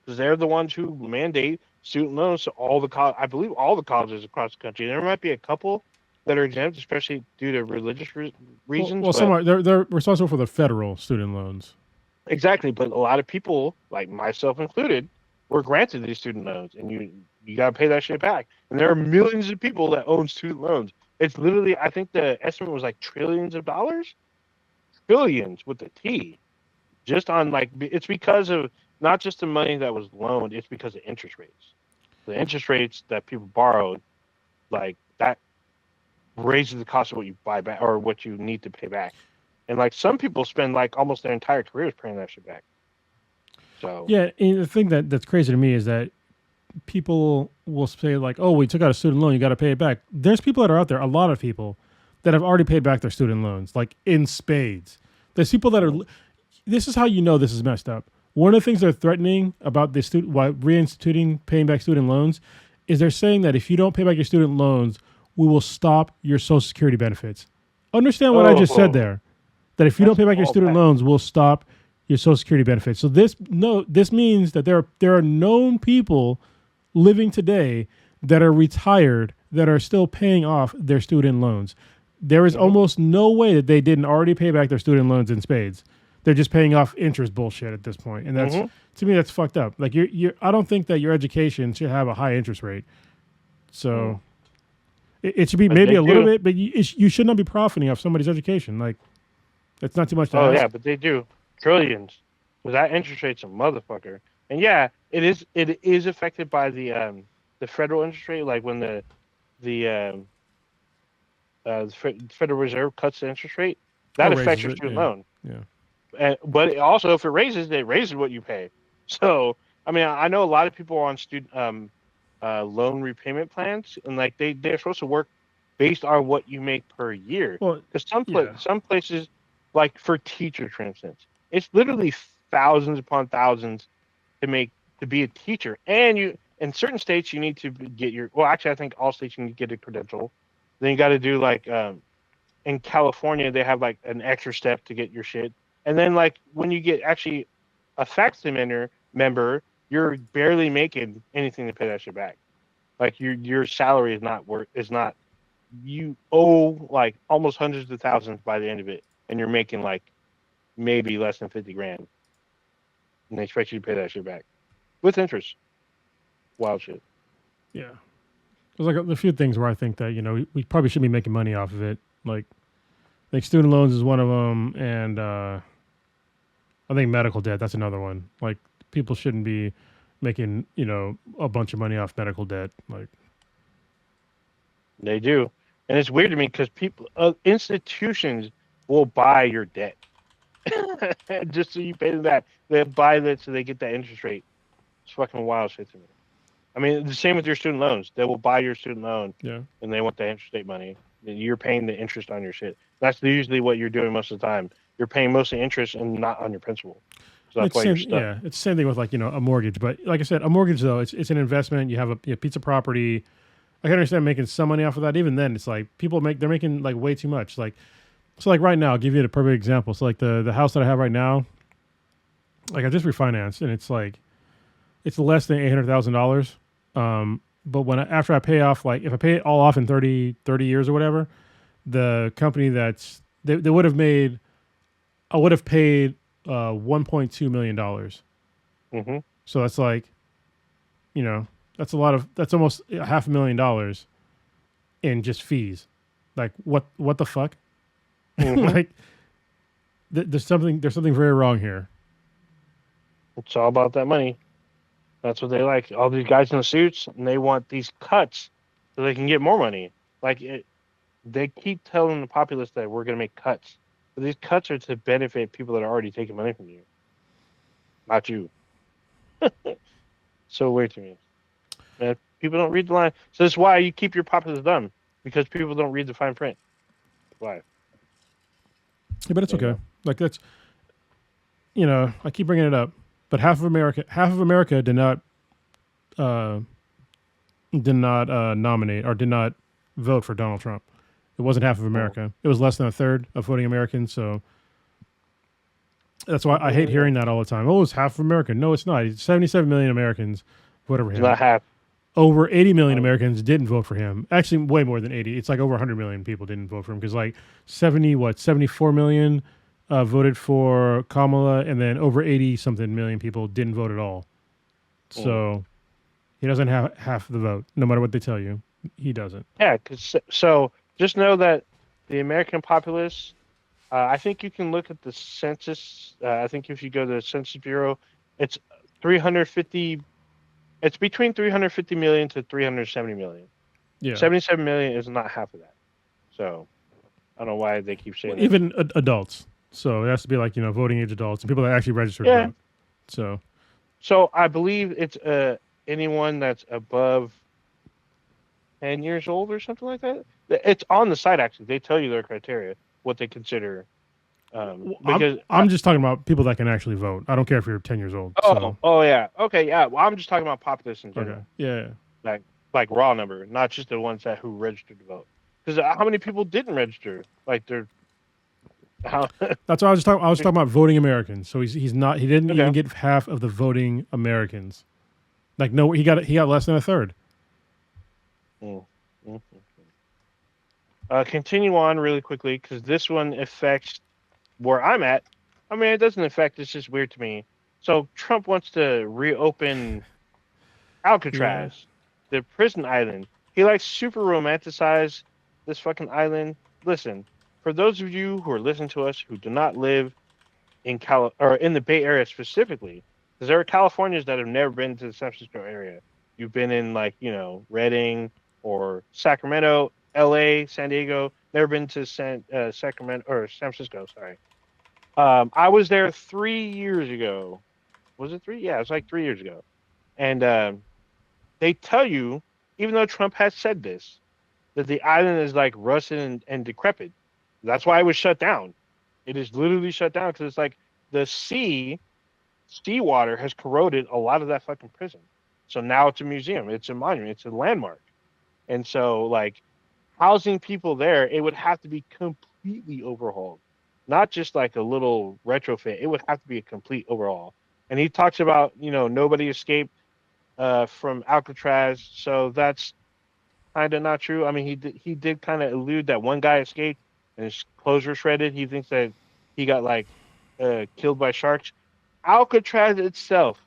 because they're the ones who mandate student loans to all the I believe all the colleges across the country. There might be a couple that are exempt, especially due to religious reasons.
Well, some are. They're responsible for the federal student loans.
Exactly, but a lot of people, like myself included, were granted these student loans, and you got to pay that shit back. And there are millions of people that own student loans. It's literally, I think the estimate was like trillions of dollars, billions with the T, just on it's because of not just the money that was loaned, it's because of interest rates. The interest rates that people borrowed, that raises the cost of what you buy back or what you need to pay back. And some people spend almost their entire careers paying that shit back. So
yeah, and the thing that's crazy to me is that people will say oh, we took out a student loan, you got to pay it back. There's people that are out there, a lot of people that have already paid back their student loans, in spades. There's people that are. This is how you know this is messed up. One of the things they're threatening about the while reinstituting paying back student loans is they're saying that if you don't pay back your student loans, we will stop your Social Security benefits. Understand what I just said there? That if you don't pay back your student loans, we'll stop your Social Security benefits. So this means that there are known people living today that are retired that are still paying off their student loans. There is almost no way that they didn't already pay back their student loans in spades. They're just paying off interest bullshit at this point, and that's to me that's fucked up. I don't think that your education should have a high interest rate. So it should be maybe a little bit, but you should not be profiting off somebody's education. That's not too much to ask.
Yeah, but they do trillions. Well, that interest rate's a motherfucker, and yeah, it is affected by the federal interest rate, when the Federal Reserve cuts the interest rate, that affects your student loan.
Yeah.
But also, if it raises what you pay. So, I mean, I know a lot of people are on student loan repayment plans, and they're supposed to work based on what you make per year.
Well,
because some places, for teachers, for instance, it's literally thousands upon thousands to be a teacher, and in certain states you need to get your. Well, actually, I think all states you need to get a credential. Then you got to do in California they have an extra step to get your shit. And then when you get actually a faculty member, you're barely making anything to pay that shit back. Your salary is not you owe almost hundreds of thousands by the end of it, and you're making maybe less than 50 grand. And they expect you to pay that shit back with interest. Wild shit.
Yeah. There's a few things where I think that, we probably shouldn't be making money off of it. Student loans is one of them, and I think medical debt, that's another one. People shouldn't be making, a bunch of money off medical debt.
They do. And it's weird to me because institutions will buy your debt just so you pay them back. They buy that so they get that interest rate. It's fucking wild shit to me. I mean, the same with your student loans. They will buy your student loan, and they want the interest rate money. You're paying the interest on your shit. That's usually what you're doing most of the time. You're paying mostly interest and not on your principal. So that's why you're stuck.
Yeah, it's the same thing with a mortgage. But like I said, a mortgage though, it's an investment. You have a piece of property. I can understand making some money off of that. Even then, it's they're making way too much. So right now, I'll give you a perfect example. So the house that I have right now, I just refinanced, and it's less than $800,000. But after I pay off, if I pay it all off in 30 years or whatever, the company they would have made, I would have paid $1.2 million.
Mm-hmm.
So that's that's almost $500,000 in just fees. Like what the fuck?
Mhm.
Like there's something very wrong here.
It's all about that money. That's what they like. All these guys in the suits, and they want these cuts so they can get more money. They keep telling the populace that we're going to make cuts, but these cuts are to benefit people that are already taking money from you, not you. So weird to me. Man, people don't read the line. So that's why you keep your populace dumb, because people don't read the fine print. Why?
Yeah, but it's
There you
okay.
go.
Like that's I keep bringing it up, but half of America uh, did not nominate or did not vote for Donald Trump. It wasn't half of
Oh,
America. It was less than a third of voting Americans. So that's why I hate
yeah.
hearing that all the time. Oh, it's half of America. No, it's not. 77 million Americans voted for
It's
him.
not half.
Over 80 million
Um,
Americans didn't vote for him. Actually, way more than 80. It's like over 100 million people didn't vote for him because like 74 million voted for Kamala, and then over 80 something million people didn't vote at all.
mm.
So he doesn't have half the vote, no matter what they tell you. He doesn't.
Yeah, so just know that the American populace. I think you can look at the census. I think if you go to the Census Bureau, it's 350. It's between 350 million to 370 million.
Yeah.
77 million is not half of that. So I don't know why they keep
Well,
saying that.
even adults. So it has to be like, voting age adults and people that actually register to
Yeah.
vote. So,
So I believe it's anyone that's above 10 years old or something like that. It's on the site actually. They tell you their criteria, what they consider. Because
I'm just talking about people that can actually vote. I don't care if you're 10 years old. So,
oh yeah, okay, yeah. Well, I'm just talking about populace in
okay.
general,
Yeah.
like raw number, not just the ones that who registered to vote. Because how many people didn't register? Like they're how?
That's what I was talking. I was talking about voting Americans. So he's not. He didn't even
Okay.
get half of the voting Americans. Like no, he got less than a third.
Mm, mm, mm. Continue on really quickly because this one affects where I'm at. I mean, it doesn't affect. It's just weird to me. So Trump wants to reopen
Yeah.
Alcatraz, the prison island. He likes super romanticize this fucking island. Listen, for those of you who are listening to us who do not live in or in the Bay Area specifically, because there are Californians that have never been to the San Francisco area. You've been in like Redding or Sacramento, L.A., San Diego. Never been to Sacramento or San Francisco. Sorry. I was there 3 years ago. Was it three? Yeah, it was like 3 years ago. And they tell you, even though Trump has said this, that the island is like rusted and decrepit. That's why it was shut down. It is literally shut down because it's like the seawater has corroded a lot of that fucking prison. So now it's a museum, it's a monument, it's a landmark. And so like housing people there, it would have to be completely overhauled. Not just like a little retrofit. It would have to be a complete overhaul. And he talks about, nobody escaped from Alcatraz. So that's kind of not true. I mean, he did kind of allude that one guy escaped and his clothes were shredded. He thinks that he got like killed by sharks. Alcatraz itself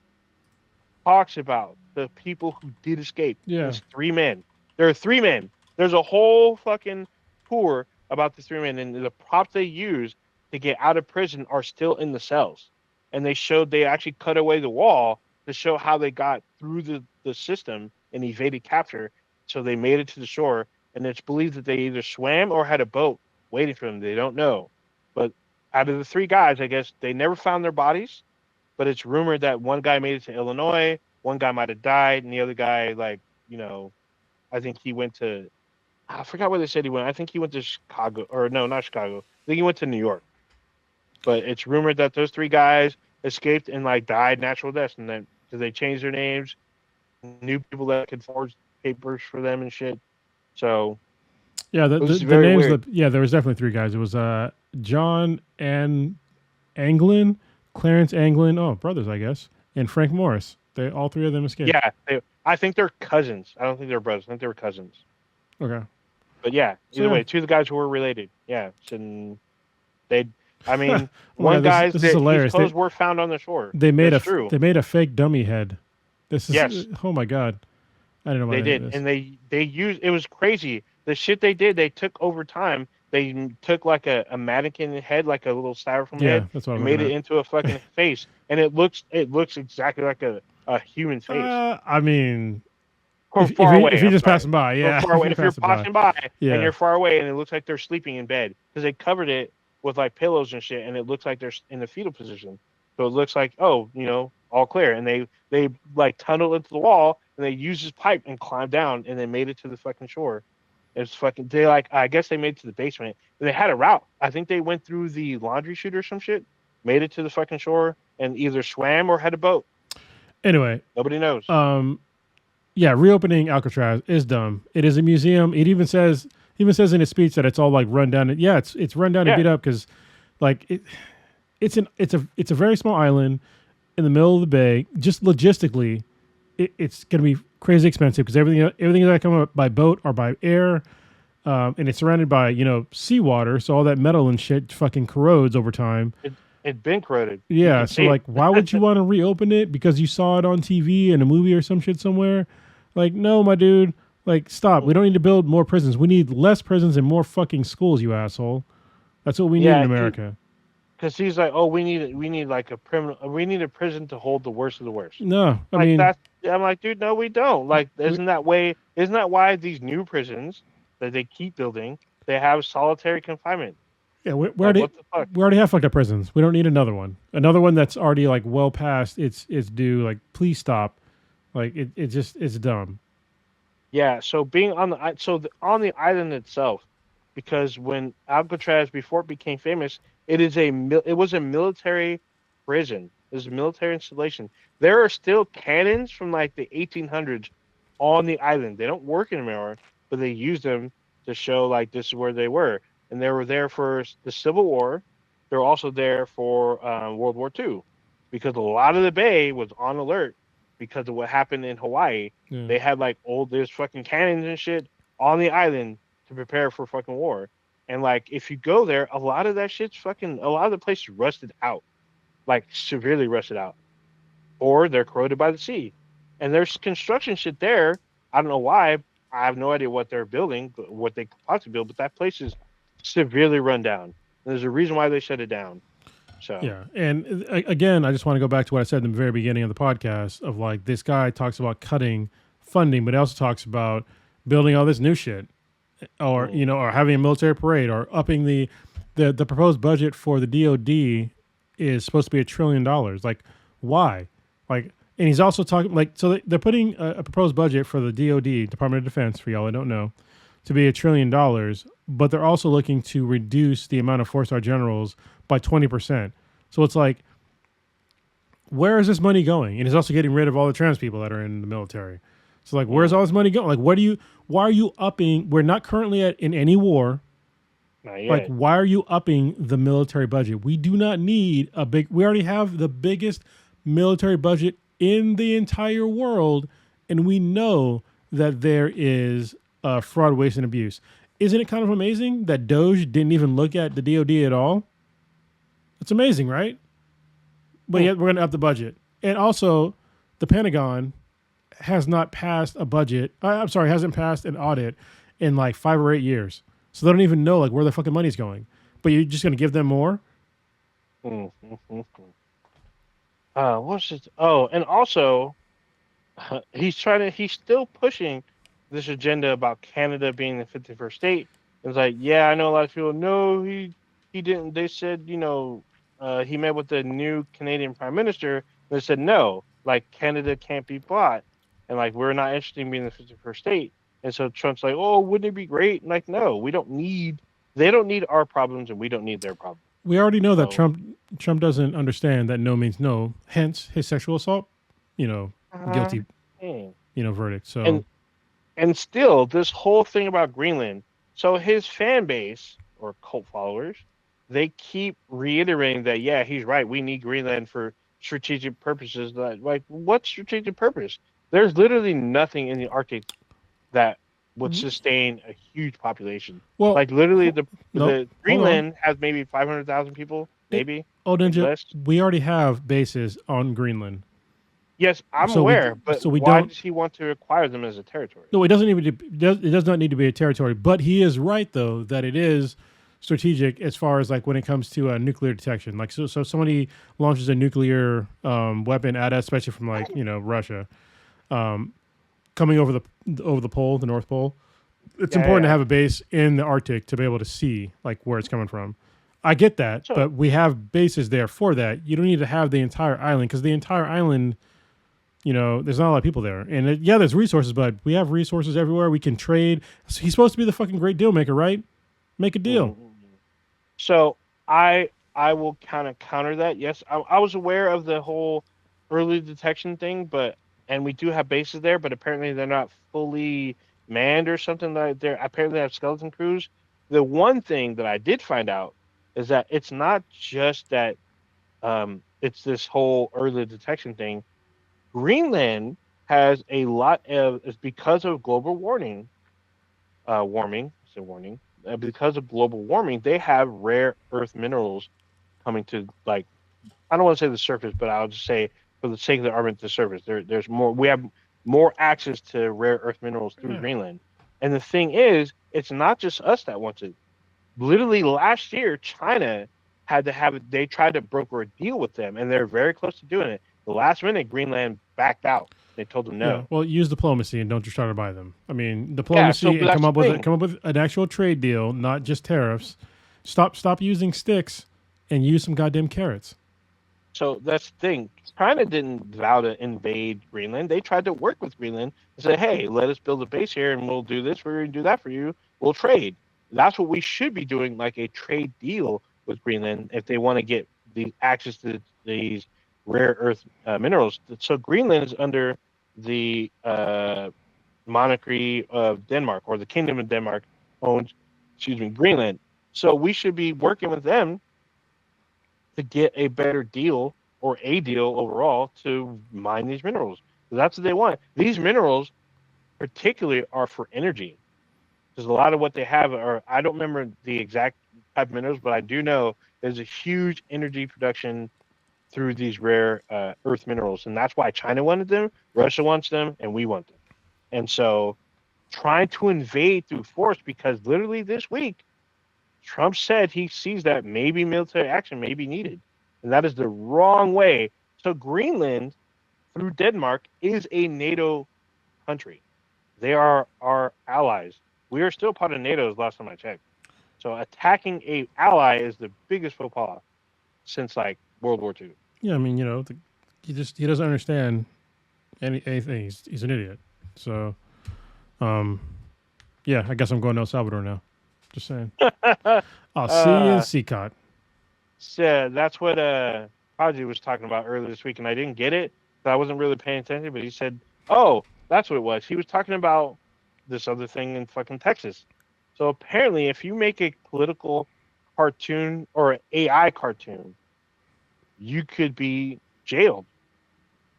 talks about the people who did escape. And
Yeah.
it's three men. There are three men. There's a whole fucking tour about the three men, and the props they use to get out of prison are still in the cells. And they actually cut away the wall to show how they got through the system and evaded capture. So they made it to the shore, and it's believed that they either swam or had a boat waiting for them. They don't know. But out of the three guys, I guess they never found their bodies, but it's rumored that one guy made it to Illinois, one guy might have died, and the other guy, like, I think he went to, I forgot where they said he went. I think he went to Chicago, or no, not Chicago. I think he went to New York. But it's rumored that those three guys escaped and like died natural deaths, and then because they changed their names, new people that could forge papers for them and shit. So
Yeah.
it was
The
very
names.
weird.
Yeah. There was definitely three guys. It was John and Anglin, Clarence Anglin. Oh, brothers, I guess, and Frank Morris. They all three of them escaped.
Yeah, I think they're cousins. I don't think they're brothers. I think they were cousins.
Okay.
But yeah,
So
either
yeah.
way, two of the guys who were related. Yeah, and they. I
Oh
mean,
my
one
god, this
guy's
is
his
hilarious.
clothes were found on the shore.
They made
That's true.
they made a fake dummy head. This is
Yes,
oh my god. I didn't know
they
about any of
did,
this.
and they used. It was crazy. the shit they did, they took over time. They took like a mannequin head, like a little styrofoam
Yeah,
head,
that's what I'm
and made
looking
it into a fucking face, and it looks exactly like a human
at.
face
I mean,
from far
if
away.
you're
I'm
just
sorry,
passing by,
from
yeah,
far
if
away.
you're
If you're
passing by,
passing by and
yeah.
you're far away, and it looks like they're sleeping in bed because they covered it with like pillows and shit, and it looks like they're in the fetal position. So it looks like, oh, all clear. And they like tunneled into the wall, and they used this pipe and climbed down, and they made it to the fucking shore. It's fucking. They like. I guess they made it to the basement. And they had a route. I think they went through the laundry chute or some shit, made it to the fucking shore, and either swam or had a boat.
Anyway,
Nobody knows.
yeah, reopening Alcatraz is dumb. It is a museum. It even says in his speech that it's all like run down. Yeah, it's run down and
Yeah,
beat up because like it's a very small island in the middle of the bay. Just logistically, it's going to be crazy expensive because everything is going to come up by boat or by air, and it's surrounded by seawater. So all that metal and shit fucking corrodes over time.
it's been corroded. You
Yeah,
can
so
see
like, why would you want to reopen it because you saw it on TV in a movie or some shit somewhere? Like, no, my dude. Like, stop. We don't need to build more prisons. We need less prisons and more fucking schools, you asshole. That's what we need in
Yeah,
America.
because he's like, oh, we need like we need a prison to hold the worst of the worst.
No, I
Like
mean,
I'm like, dude, no, we don't. Like,
we,
isn't that why these new prisons that they keep building, they have solitary confinement?
yeah,
Like, what the fuck?
we already have fucked up prisons. We don't need another one. Another one that's already like well past its due. Like, please stop. Like, it's dumb.
Yeah. So being on on the island itself, because when Alcatraz before it became famous, it was a military prison. It was a military installation. There are still cannons from like the 1800s on the island. They don't work anymore, but they use them to show like this is where they were, and they were there for the Civil War. They're also there for World War II, because a lot of the bay was on alert because of what happened in Hawaii.
Yeah.
They had like there's fucking cannons and shit on the island to prepare for fucking war. And like if you go there, a lot of that shit's fucking a lot of the places rusted out, like severely rusted out, or they're corroded by the sea. And there's construction shit there. I don't know why. I have no idea what they're building, what they could possibly build, but that place is severely run down. And there's a reason why they shut it down. So
Yeah, and again, I just want to go back to what I said in the very beginning of the podcast of like this guy talks about cutting funding, but he also talks about building all this new shit, or or having a military parade, or upping the proposed budget for the DoD is supposed to be $1 trillion. Like, why? Like, and he's also talking like so they're putting a proposed budget for the DoD, Department of Defense, for y'all that don't know, to be $1 trillion, but they're also looking to reduce the amount of 4-star generals by 20%. So it's like, where is this money going? And he's also getting rid of all the trans people that are in the military. So like, where's all this money going? Like, why are you upping? We're not currently in any war.
not yet.
Like, why are you upping the military budget? We do not need we already have the biggest military budget in the entire world. And we know that there is fraud, waste, and abuse. Isn't it kind of amazing that Doge didn't even look at the DoD at all? It's amazing, right? But yet we're going to up the budget. And also, the Pentagon has not passed a budget. Hasn't passed an audit in like 5 or 8 years. So they don't even know like where the fucking money's going. But you're just going to give them more?
What's it? Oh, and also, he's still pushing this agenda about Canada being the 51st state. It's like, yeah, I know a lot of people. No, he didn't. They said, he met with the new Canadian Prime Minister. They said no, like Canada can't be bought, and like we're not interested in being the 51st state. And so Trump's like, oh, wouldn't it be great? And like, no, we don't need. They don't need our problems, and we don't need their problems.
We already know that Trump doesn't understand that no means no. Hence his sexual assault, guilty, verdict. So
and still this whole thing about Greenland. So his fan base or cult followers, they keep reiterating that yeah, he's right. We need Greenland for strategic purposes. Like what strategic purpose? There's literally nothing in the Arctic that would sustain a huge population.
Well,
like literally the Greenland has maybe 500,000 people, maybe.
Ninja, we already have bases on Greenland.
Yes, I'm
So
aware, but
we
why
don't.
does he want to acquire them as a territory?
No, it doesn't even. It does not need to be a territory. But he is right though that it is strategic as far as like when it comes to nuclear detection. Like so if somebody launches a nuclear weapon at us, especially from like Russia, um, coming over the pole, the North Pole. It's important to have a base in the Arctic to be able to see like where it's coming from. I get that,
Sure.
but we have bases there for that. You don't need to have the entire island because the entire island, there's not a lot of people there. And there's resources, but we have resources everywhere. We can trade. So he's supposed to be the fucking great deal maker, right? Make a deal.
So I will kind of counter that. Yes, I was aware of the whole early detection thing, and we do have bases there, but apparently they're not fully manned or something like they're apparently they have skeleton crews. The one thing that I did find out is that it's not just that it's this whole early detection thing. Greenland has a lot of it's because of global warming. Because of global warming, they have rare earth minerals coming to like I don't want to say the surface, but I'll just say for the sake of the argument, the surface. There's more. We have more access to rare earth minerals through Greenland, and the thing is, it's not just us that wants it. Literally last year, China had to have it. They tried to broker a deal with them, and they're very close to doing it. The last minute, Greenland backed out. They told them no.
Yeah, well, use diplomacy and don't just try to buy them. I mean, diplomacy and come up with an actual trade deal, not just tariffs. Stop using sticks and use some goddamn carrots.
So that's the thing. China didn't vow to invade Greenland. They tried to work with Greenland and say, "Hey, let us build a base here, and we'll do this. We're going to do that for you. We'll trade." That's what we should be doing, like a trade deal with Greenland if they want to get the access to these rare earth minerals. So Greenland is under the monarchy of Denmark, or the Kingdom of Denmark owns, Greenland. So we should be working with them to get a better deal or a deal overall to mine these minerals. So that's what they want. These minerals particularly are for energy. Because a lot of what they have are, I don't remember the exact type of minerals, but I do know there's a huge energy production through these rare earth minerals. And that's why China wanted them, Russia wants them, and we want them. And so trying to invade through force, because literally this week, Trump said he sees that maybe military action may be needed. And that is the wrong way. So Greenland, through Denmark, is a NATO country. They are our allies. We are still part of NATO as last time I checked. So attacking a ally is the biggest faux pas since like World War II.
Yeah, I mean, he doesn't understand anything. He's an idiot. So, yeah, I guess I'm going to El Salvador now. Just saying. I'll see you in CCOT.
So that's what Prodigy was talking about earlier this week, and I didn't get it, so I wasn't really paying attention. But he said, "Oh, that's what it was." He was talking about this other thing in fucking Texas. So apparently, if you make a political cartoon or AI cartoon, you could be jailed.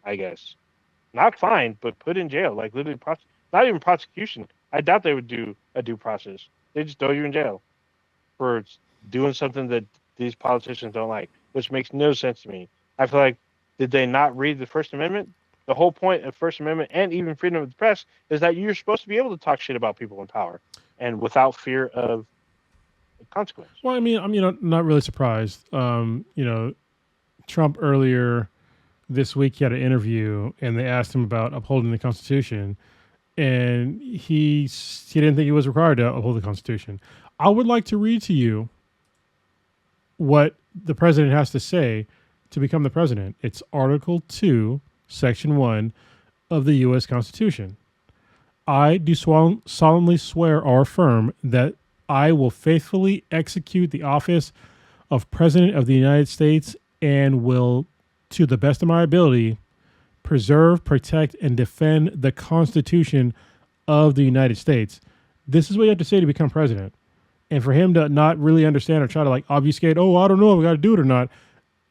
I guess not fined, but put in jail. Like literally, not even prosecution. I doubt they would do a due process. They just throw you in jail for doing something that these politicians don't like, which makes no sense to me. I feel like, did they not read the First Amendment? The whole point of First Amendment and even freedom of the press is that you're supposed to be able to talk shit about people in power and without fear of consequence.
Well, I mean, I'm not really surprised. Trump earlier this week, he had an interview and they asked him about upholding the Constitution, and he didn't think he was required to uphold the Constitution. I would like to read to you what the president has to say to become the president. It's Article 2, Section 1 of the U.S. Constitution. I do solemnly swear or affirm that I will faithfully execute the office of President of the United States and will, to the best of my ability, preserve, protect, and defend the Constitution of the United States. This is what you have to say to become president. And for him to not really understand or try to like obfuscate, oh, I don't know if we got to do it or not.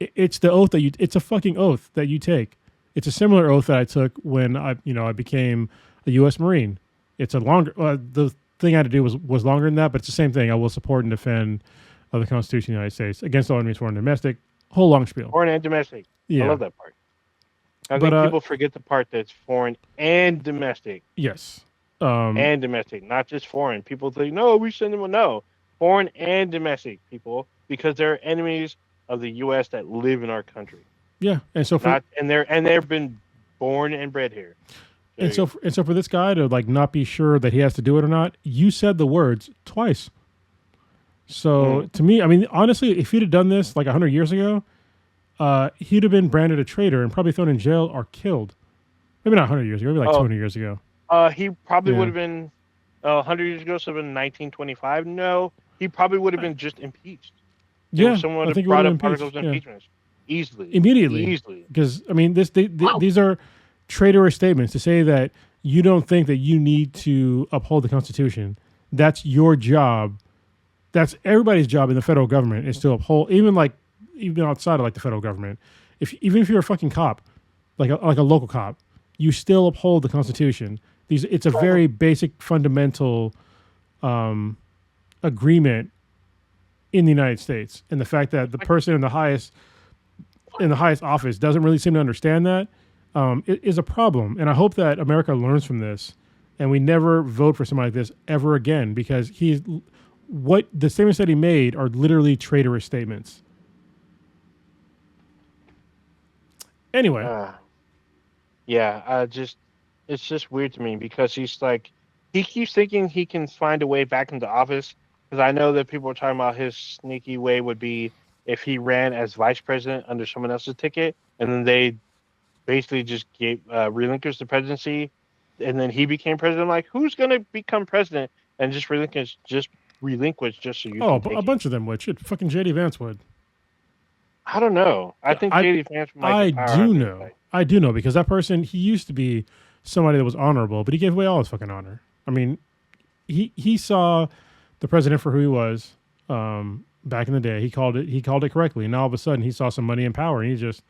It's the oath it's a fucking oath that you take. It's a similar oath that I took when I became a U.S. Marine. It's a longer, the thing I had to do was longer than that, but it's the same thing. I will support and defend the Constitution of the United States against all enemies, foreign and domestic, whole long spiel.
Foreign and domestic. Yeah. I love that part. I think people forget the part that's foreign and domestic.
Yes.
And domestic, not just foreign. People think, no, we send them. No, foreign and domestic people, because they're enemies of the U.S. that live in our country.
Yeah, and so
they've been born and bred here.
So for this guy to like not be sure that he has to do it or not, you said the words twice. So to me, I mean, honestly, if he'd have done this like 100 years ago, he'd have been branded a traitor and probably thrown in jail or killed. Maybe not 100 years ago, maybe like 200 years ago.
He probably would have been 100 years ago, so in 1925. No, he probably would have been just impeached. Someone would have brought up articles of impeachment
immediately. Because I mean, these are traitorous statements to say that you don't think that you need to uphold the Constitution. That's your job. That's everybody's job in the federal government is to uphold, even outside of like the federal government. Even if you're a fucking cop, like a local cop, you still uphold the Constitution. It's a very basic, fundamental agreement in the United States, and the fact that the person in the highest office doesn't really seem to understand that is a problem. And I hope that America learns from this, and we never vote for somebody like this ever again, because what the statements that he made are literally traitorous statements. Anyway.
It's just weird to me, because he keeps thinking he can find a way back into office. Because I know that people are talking about his sneaky way would be if he ran as vice president under someone else's ticket, and then they basically just relinquished the presidency, and then he became president. Like, who's going to become president and just relinquish just so you?
Oh, a bunch of them would. Shit, fucking JD Vance would.
I don't know. I think JD Vance might.
I do know, because that person, he used to be somebody that was honorable, but he gave away all his fucking honor. I mean, he saw the president for who he was back in the day. He called it correctly. And now all of a sudden he saw some money and power, and he just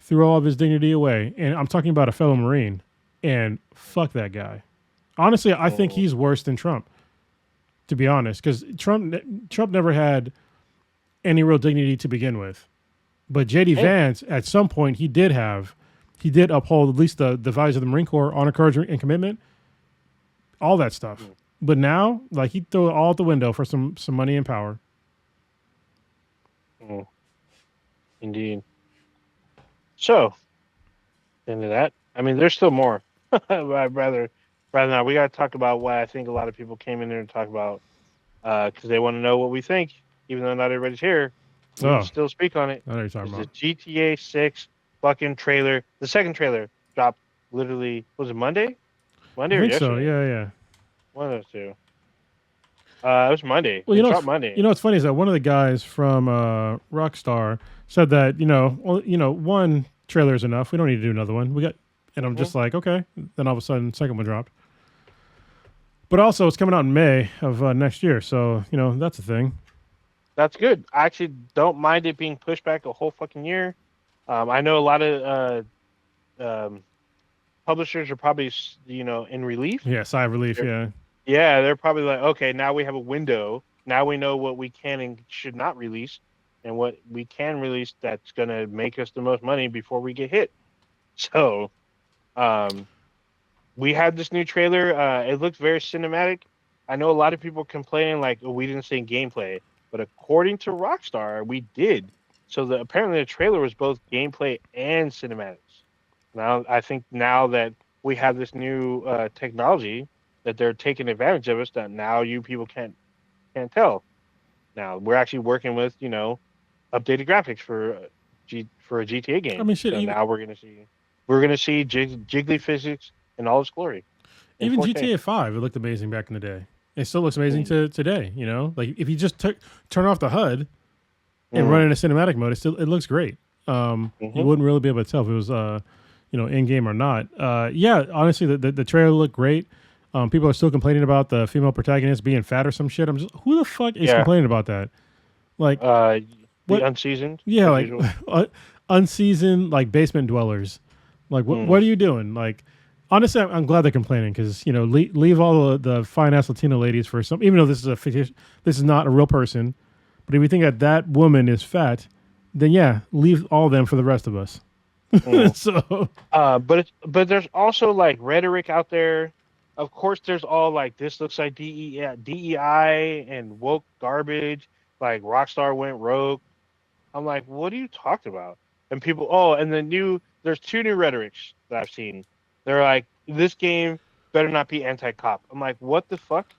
threw all of his dignity away. And I'm talking about a fellow Marine, and fuck that guy. Honestly, I think he's worse than Trump, to be honest, because Trump never had any real dignity to begin with. But JD Vance, at some point, he did uphold at least the values of the Marine Corps, honor, courage, and commitment, all that stuff. But now, like, he threw it all out the window for some money and power.
Indeed. So, into that, I mean, there's still more. I'd rather not. We got to talk about what I think a lot of people came in there and talk about, because they want to know what we think, even though not everybody's here. We can still speak on it.
I know what you're talking about.
The GTA 6 fucking trailer. The second trailer dropped literally, was it Monday? Monday or yesterday?
So, yeah.
One of those two. It was Monday.
Well,
it dropped Monday.
You know what's funny is that one of the guys from Rockstar said that, one trailer is enough. We don't need to do another one. And I'm just like, okay. Then all of a sudden, second one dropped. But also, it's coming out in May of next year. So, that's a thing.
That's good. I actually don't mind it being pushed back a whole fucking year. I know a lot of publishers are probably, in relief.
Yeah, sigh of relief, yeah.
Yeah, they're probably like, okay, now we have a window. Now we know what we can and should not release, and what we can release that's going to make us the most money before we get hit. So, we had this new trailer. It looks very cinematic. I know a lot of people complaining like, oh, we didn't see gameplay. But according to Rockstar, we did. So apparently the trailer was both gameplay and cinematics. Now, I think now that we have this new technology, that they're taking advantage of us, that now you people can't tell. Now, we're actually working with, updated graphics for a GTA game.
I mean, shit.
So now we're gonna see jiggly physics in all its glory.
Even 4K. GTA 5, it looked amazing back in the day. It still looks amazing today, Like, if you just turn off the HUD and run in a cinematic mode, it looks great. You wouldn't really be able to tell if it was, in-game or not. Honestly, the trailer looked great. People are still complaining about the female protagonist being fat or some shit. I'm just, who the fuck is complaining about that? Like,
the unseasoned?
Yeah, like, unseasoned, like, basement dwellers. Like, what are you doing? Like, honestly, I'm glad they're complaining, because leave all the fine ass Latino ladies for some. Even though this is not a real person, but if you think that woman is fat, then leave all of them for the rest of us. So,
but there's also like rhetoric out there. Of course, there's all like this looks like DEI and woke garbage. Like Rockstar went rogue. I'm like, what are you talking about? And people, and there's two new rhetorics that I've seen. They're like, this game better not be anti-cop. I'm like, what the fuck,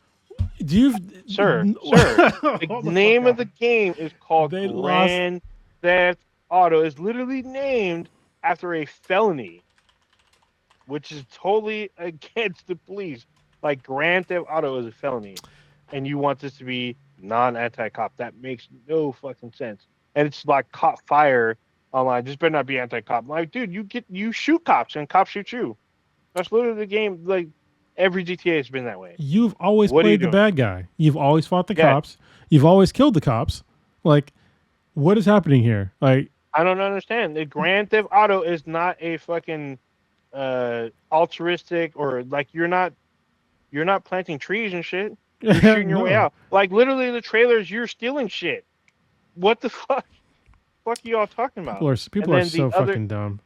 do you,
sir? The
hold the fuck
name of
on.
the game is called
They lost.
Grand Theft Auto. It's literally named after a felony, which is totally against the police. Like Grand Theft Auto is a felony, and you want this to be non-anti-cop. That makes no fucking sense. And it's like cop fire online. This better not be anti-cop. I'm like, dude, you shoot cops and cops shoot you. That's literally the game. Like every GTA has been that way.
You've always
What are you
played the
doing?
bad guy. You've always fought the
Yeah.
cops. You've always killed the cops. Like, what is happening here? Like,
I don't understand. The Grand Theft Auto is not a fucking altruistic or like you're not planting trees and shit. You're shooting your way
no.
out. Like literally the trailers, you're stealing shit. What the fuck? Fuck are you all talking about?
People are so fucking dumb.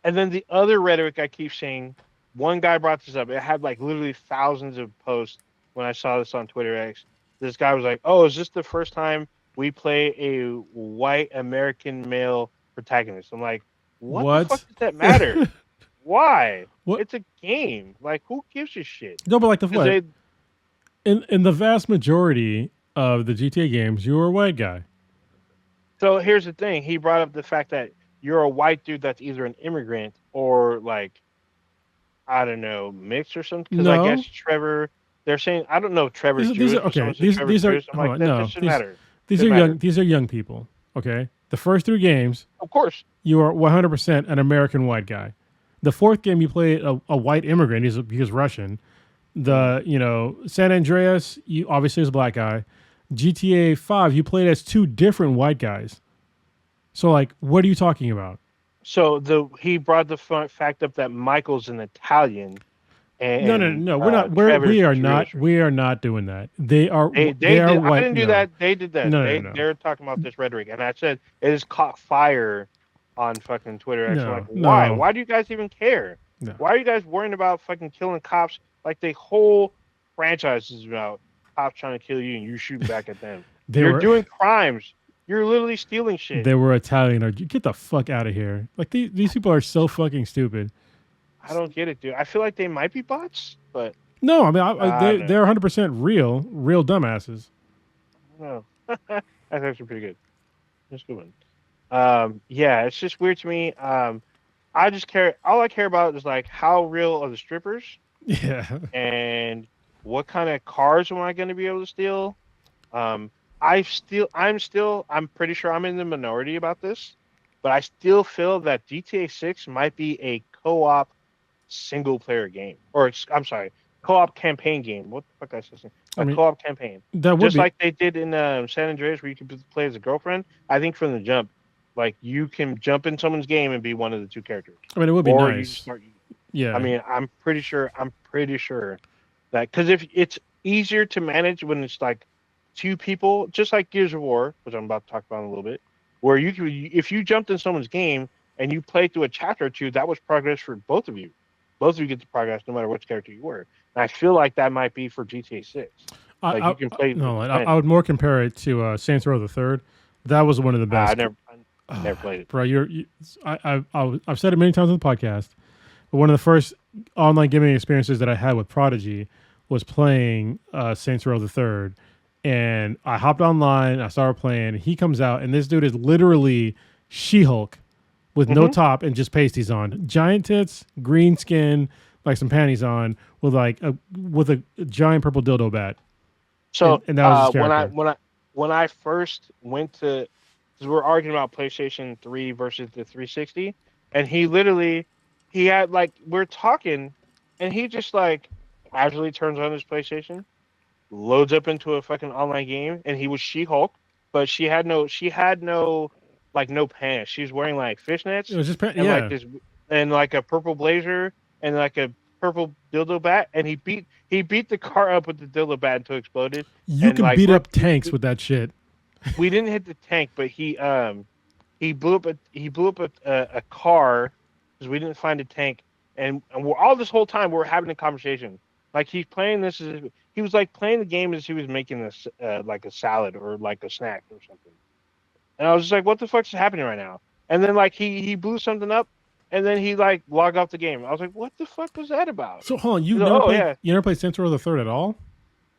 And then the other rhetoric I keep seeing, one guy brought this up. It had like literally thousands of posts when I saw this on Twitter X. This guy was like, "Oh, is this the first time we play a white American male protagonist?" I'm like, "What? The fuck does that matter? Why?
What?
It's a game. Like, who gives a shit?"
No, but like the
'Cause
what? In the vast majority of the GTA games, you're a white guy.
So here's the thing. He brought up the fact that you're a white dude that's either an immigrant or like, I don't know, mixed or something. Because
No.
I guess Trevor, they're saying, I don't know if Trevor's
These
Jewish.
are okay. These are
I'm like, that doesn't matter.
These are young. These are young people. Okay. The first 3 games,
Of course.
you are 100% an American white guy. The 4th game, you play a white immigrant. He's Russian. The San Andreas, you obviously is a black guy. GTA 5, you played as 2 different white guys. So like, what are you talking about?
So he brought the fact up that Michael's an Italian. And,
no. We're not. We are not doing that. They are. They are white.
I didn't do that. They did that.
No.
They're talking about this rhetoric, and I said it has caught fire on fucking Twitter. Why?
No.
Why do you guys even care?
No.
Why are you guys worrying about fucking killing cops? Like the whole franchise is about cops trying to kill you and you shooting back at them. You're doing crimes. You're literally stealing shit.
They were Italian. Or get the fuck out of here. Like these people are so fucking stupid.
I don't get it, dude. I feel like they might be bots, but
no. I mean, they're 100% real dumbasses.
No, that's actually pretty good. That's a good one. Yeah, it's just weird to me. I just care. All I care about is like how real are the strippers?
Yeah.
And what kind of cars am I going to be able to steal? I'm pretty sure I'm in the minority about this, but I still feel that GTA 6 might be a co-op single player game, or I'm sorry, co-op campaign game. What the fuck I saying? Co-op campaign.
That would
just
be
like they did in San Andreas, where you could play as a girlfriend. I think from the jump, like you can jump in someone's game and be one of the 2 characters.
I mean, it would be nice. Yeah.
I mean, I'm pretty sure that because if it's easier to manage when it's like 2 people, just like Gears of War, which I'm about to talk about in a little bit, where if you jumped in someone's game and you played through a chapter or 2, that was progress for both of you. Both of you get to progress no matter which character you were. And I feel like that might be for GTA 6. Like you can play.
I would more compare it to Saints Row the Third. That was one of the best.
I never played it.
Bro, I've said it many times on the podcast, but one of the first online gaming experiences that I had with Prodigy was playing Saints Row the Third. And I hopped online, I started playing, he comes out, and this dude is literally She-Hulk with no top and just pasties on. Giant tits, green skin, like some panties on, with a giant purple dildo bat.
So
and that was his character.
when I first went to, because we're arguing about PlayStation 3 versus the 360, and he had like we're talking, and he just like casually turns on his PlayStation, loads up into a fucking online game, and he was She-Hulk, but she had no like no pants. She's wearing like fishnets.
It was just
and like this and like a purple blazer and like a purple dildo bat, and he beat the car up with the dildo bat until it exploded.
You can beat up tanks with that shit.
We didn't hit the tank, but he blew up a car because we didn't find a tank. And we're all this whole time we're having a conversation. Like he's playing this as he was like playing the game as he was making this like a salad or like a snack or something. And I was just like, what the fuck's happening right now? And then like he blew something up, and then he like logged off the game. I was like, what the fuck was that about?
So hold on,
He's like, oh yeah,
you never played Saints Row the Third at all?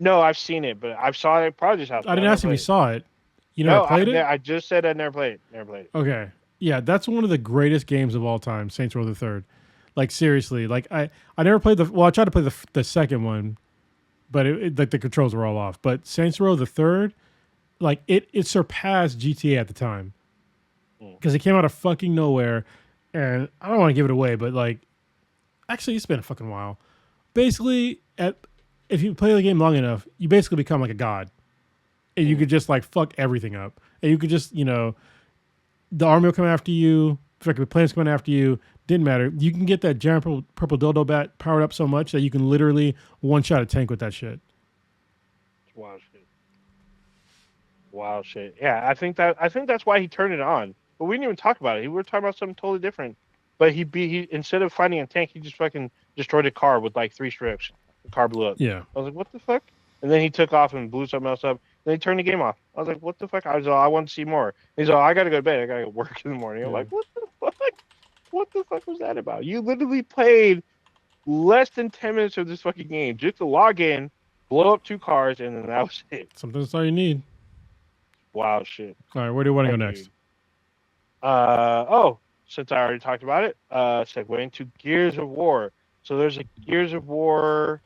no, I've seen it, but I've saw it at Prodigy's house.
I
But I
didn't
never
ask if you
played it.
saw it. You never
No,
played it?
I just said I never played it. Never played it.
Okay. Yeah, that's one of the greatest games of all time, Saints Row the Third. Like seriously, like I never played I tried to play the second one, but like the controls were all off. But Saints Row the Third, like it surpassed GTA at the time because it came out of fucking nowhere, and I don't want to give it away, but like actually it's been a fucking while. Basically, if you play the game long enough, you basically become like a god, and you could just like fuck everything up, and you could just the army will come after you, fucking planes coming after you. Didn't matter. You can get that giant purple dildo bat powered up so much that you can literally one shot a tank with that shit.
Wild shit. Wild shit. Yeah, I think that's why he turned it on. But we didn't even talk about it. We were talking about something totally different. But he instead of finding a tank, he just fucking destroyed a car with like 3 strips. The car blew up.
Yeah.
I was like, what the fuck? And then he took off and blew something else up. Then he turned the game off. I was like, what the fuck? I want to see more. He's like, I gotta go to bed. I gotta go work in the morning. I'm like, what the fuck? What the fuck was that about? You literally played less than 10 minutes of this fucking game just to log in, blow up 2 cars, and then that was it.
Sometimes that's all you need.
Wow, shit.
All right, where do you want to go next?
Since I already talked about it, segue into Gears of War. So there's a Gears of War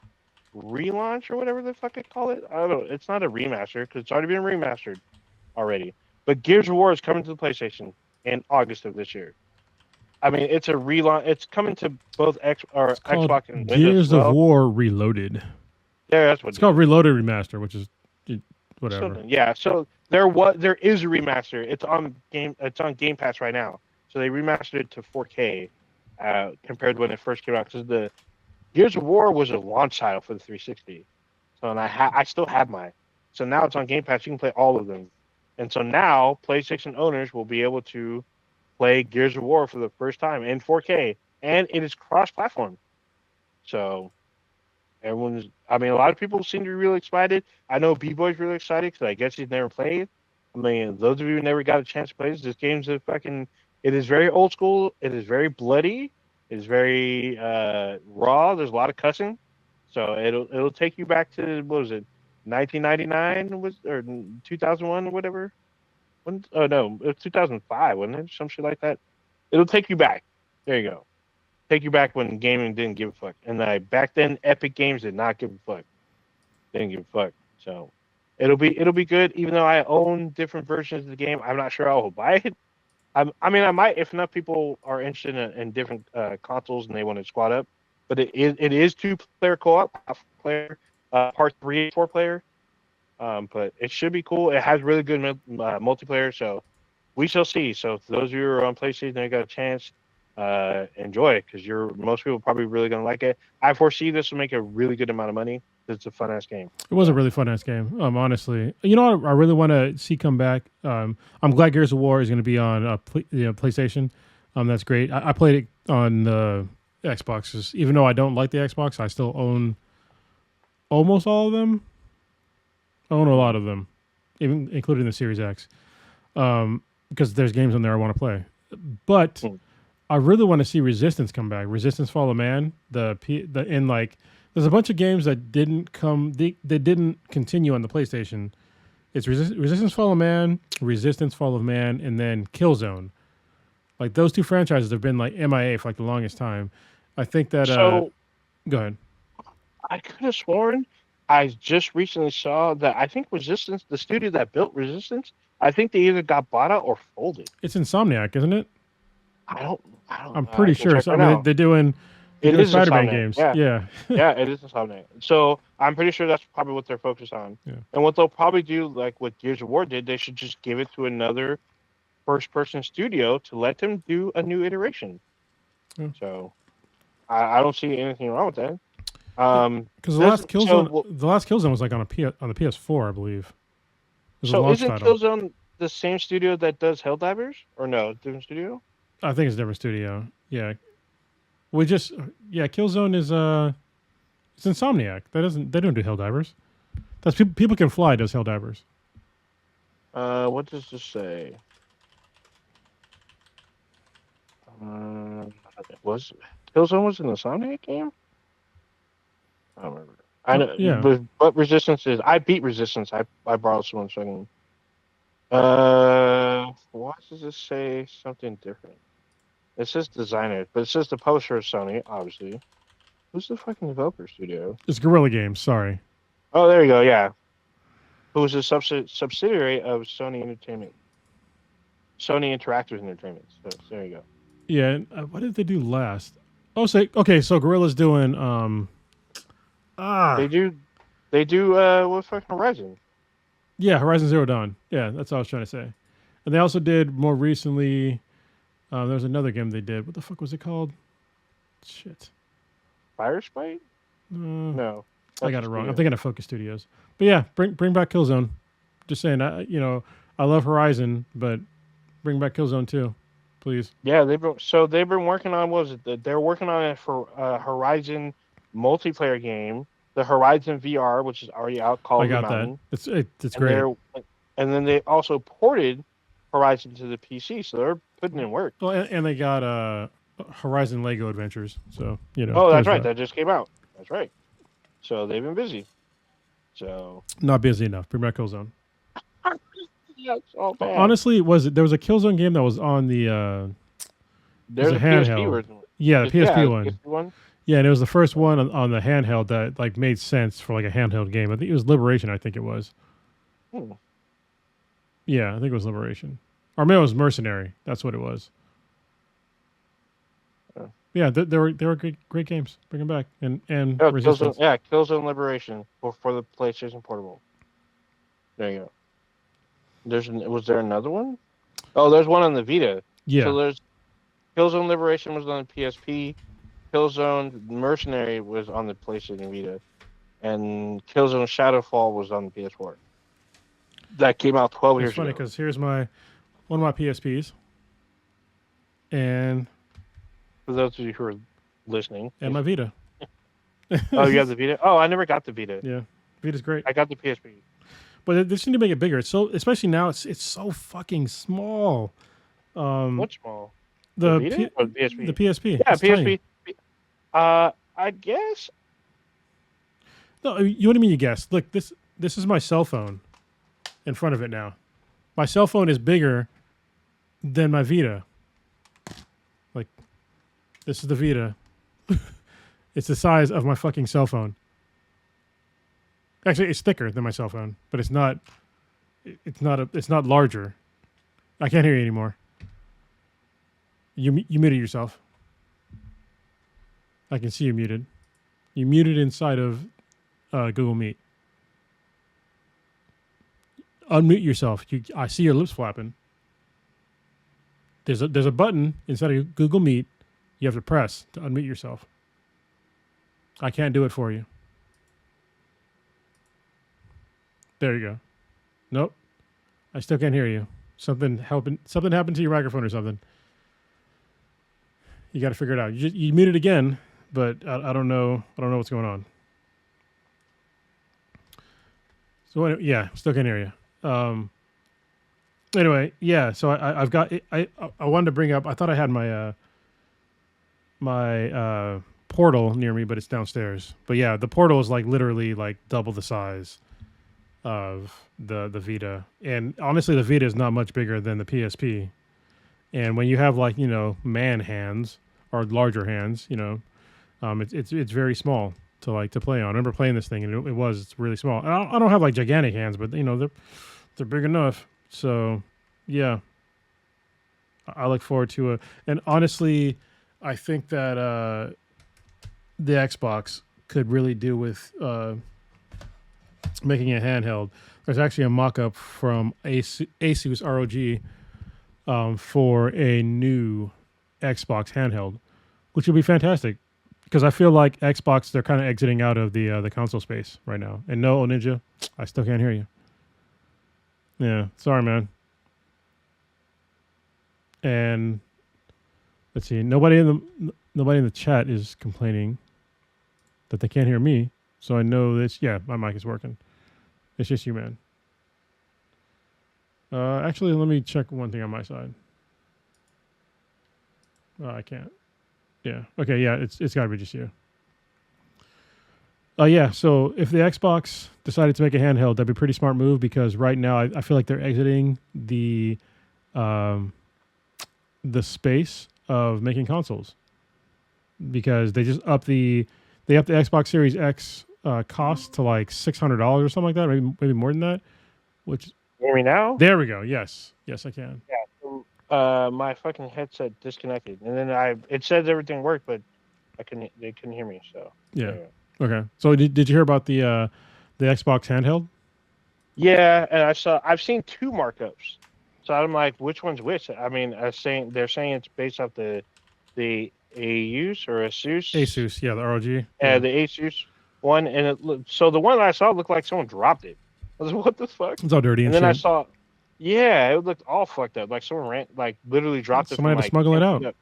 relaunch or whatever the fuck they call it. I don't know. It's not a remaster because it's already been remastered already. But Gears of War is coming to the PlayStation in August of this year. I mean, it's a relaunch. It's coming to both Xbox and Windows.
Gears of War Reloaded.
Yeah, that's what
it's called. Reloaded Remaster, which is whatever.
Yeah, so there is a remaster. It's on Game Pass right now. So they remastered it to 4K compared to when it first came out. Because the Gears of War was a launch title for the 360. So and I still have mine. So now it's on Game Pass. You can play all of them. And so now PlayStation owners will be able to play Gears of War for the first time in 4K, and it is cross-platform. So a lot of people seem to be really excited. I know B-Boy's really excited because I guess he's never played. I mean, those of you who never got a chance to play this game's it is very old school. It is very bloody. It is very raw. There's a lot of cussing. So it'll take you back to, what was it, 1999 or 2001 or whatever? Oh no, it was 2005, wasn't it? Some shit like that. It'll take you back. There you go. Take you back when gaming didn't give a fuck. And back then, Epic Games did not give a fuck. Didn't give a fuck. So it'll be good. Even though I own different versions of the game, I'm not sure I will buy it. I might if enough people are interested in different consoles and they want to squad up. But it is 2-player co-op, player, part 3 and 4-player. But it should be cool. It has really good multiplayer, so we shall see. So for those of you who are on PlayStation and got a chance, enjoy it because most people are probably really going to like it. I foresee this will make a really good amount of money. It's a fun ass game.
It was a really fun ass game. Honestly, you know what I really want to see come back. I'm glad Gears of War is going to be on PlayStation. That's great. I played it on the Xboxes, even though I don't like the Xbox. I still own almost all of them. I own a lot of them, even including the Series X, because there's games on there I want to play. But I really want to see Resistance come back. Resistance: Fall of Man. There's a bunch of games that didn't come. They didn't continue on the PlayStation. It's Resistance: Fall of Man, Resistance: Fall of Man, and then Killzone. Like those 2 franchises have been like MIA for like the longest time. I think that.
So,
go ahead.
I could have sworn I just recently saw that I think Resistance, the studio that built Resistance, I think they either got bought out or folded.
It's Insomniac, isn't it? I'm pretty sure. So, they're doing Spider-Man games. Yeah.
Yeah, it is Insomniac. So I'm pretty sure that's probably what they're focused on.
Yeah.
And what they'll probably do, like what Gears of War did, they should just give it to another first-person studio to let them do a new iteration. Yeah. So I don't see anything wrong with that.
Because the last Killzone was like on the PS4, I believe.
So isn't Killzone the same studio that does Helldivers, or no, different studio?
I think it's a different studio. Yeah. Killzone is it's Insomniac. They don't do Helldivers. That's people can fly does Helldivers.
What does this say? Was Killzone was in the Sonic game? I don't remember. I know,
Yeah.
but Resistance is. I beat Resistance. I borrowed someone's fucking. Why does this say something different? It says designer, but it says the publisher of Sony, obviously. Who's the fucking developer studio?
It's Guerrilla Games. Sorry.
Oh, there you go. Yeah, who was a subsidiary of Sony Entertainment, Sony Interactive Entertainment. So there you go.
Yeah. What did they do last? Oh, so Guerrilla's doing
They do what fucking Horizon.
Yeah, Horizon Zero Dawn. Yeah, that's what I was trying to say. And they also did more recently. There was another game they did. What the fuck was it called? Shit.
Fire Spite? No,
I got it wrong. I'm thinking of Focus Studios. But yeah, bring back Killzone. Just saying, I love Horizon, but bring back Killzone too, please.
Yeah, they've been working on what was it? They're working on it for Horizon multiplayer game, the Horizon VR, which is already out. Called
I got
the Mountain.
that. It's great.
And then they also ported Horizon to the PC, so they're putting in work.
Well, and they got Horizon Lego Adventures. So
Oh, that's right. That just came out. That's right. So they've been busy. So
not busy enough. Bring back Killzone.
Yeah, it's all bad.
Honestly, there was a Killzone game that was on the
there's a handheld version.
Yeah, the PSP one.
PSP one.
Yeah, and it was the first one on the handheld that like made sense for like a handheld game. I think it was Liberation. I think it was. Yeah, I think it was Liberation, or maybe it was Mercenary. That's what it was. Yeah, they were great games. Bring them back and Resistance.
Killzone Liberation for the PlayStation Portable. There you go. Was there another one? Oh, there's one on the Vita.
Yeah.
So there's Killzone Liberation was on the PSP. Killzone Mercenary was on the PlayStation Vita, and Killzone Shadowfall was on the PS4. That came out 12 years ago.
It's funny because here's one of my PSPs, and
for those of you who are listening,
and my Vita.
Oh, you have the Vita? Oh, I never got the Vita.
Yeah, Vita's great.
I got the PSP.
But they seem to make it bigger. It's so, especially now, it's so fucking small.
What's small?
The
Vita or the PSP?
The PSP.
Yeah,
it's
PSP.
Tiny.
I guess.
No, what do you mean you guess? Look, this is my cell phone in front of it now. My cell phone is bigger than my Vita. Like, this is the Vita. It's the size of my fucking cell phone. Actually, it's thicker than my cell phone, but it's not larger. I can't hear you anymore. You muted yourself. I can see you muted. You muted inside of Google Meet. Unmute yourself. I see your lips flapping. There's a button inside of Google Meet you have to press to unmute yourself. I can't do it for you. There you go. Nope. I still can't hear you. Something happened to your microphone or something. You got to figure it out. You muted again, but I don't know. I don't know what's going on. So yeah, still can't hear you. Anyway, yeah. So I've got. I wanted to bring up. I thought I had my portal near me, but it's downstairs. But yeah, the portal is like literally like double the size of the Vita, and honestly, the Vita is not much bigger than the PSP. And when you have like man hands or larger hands, it's very small to play on. I remember playing this thing, and it's really small. And I don't have like gigantic hands, but they're big enough. So yeah, I look forward to it. And honestly, I think that the Xbox could really do with making a handheld. There's actually a mock-up from Asus ROG for a new Xbox handheld, which would be fantastic because I feel like Xbox, they're kind of exiting out of the console space right now. And no, Ninja, I still can't hear you. Yeah, sorry, man. And let's see, nobody in nobody in the chat is complaining that they can't hear me. So I know this. Yeah, my mic is working. It's just you, man. Actually, let me check one thing on my side. I can't. Yeah. Okay. Yeah. It's got to be just you. Yeah. So if the Xbox decided to make a handheld, that'd be a pretty smart move because right now I feel like they're exiting the space of making consoles because they just up the Xbox Series X cost to like $600 or something like that, maybe more than that. Which
hear me now?
there we go. Yes, I can.
Yeah. My fucking headset disconnected, and then it says everything worked, but they couldn't hear me. So
yeah. Okay. So did you hear about the Xbox handheld?
Yeah, and I've seen two markups. So I'm like, which one's which? I mean, they're saying it's based off the Asus or Asus.
Asus, yeah, the ROG.
Yeah, the Asus one, and so the one I saw looked like someone dropped it. I was like, what the fuck?
It's all dirty
and
and
then
shit.
I saw, yeah, it looked all fucked up. Like someone literally dropped it.
Somebody had to smuggle it out.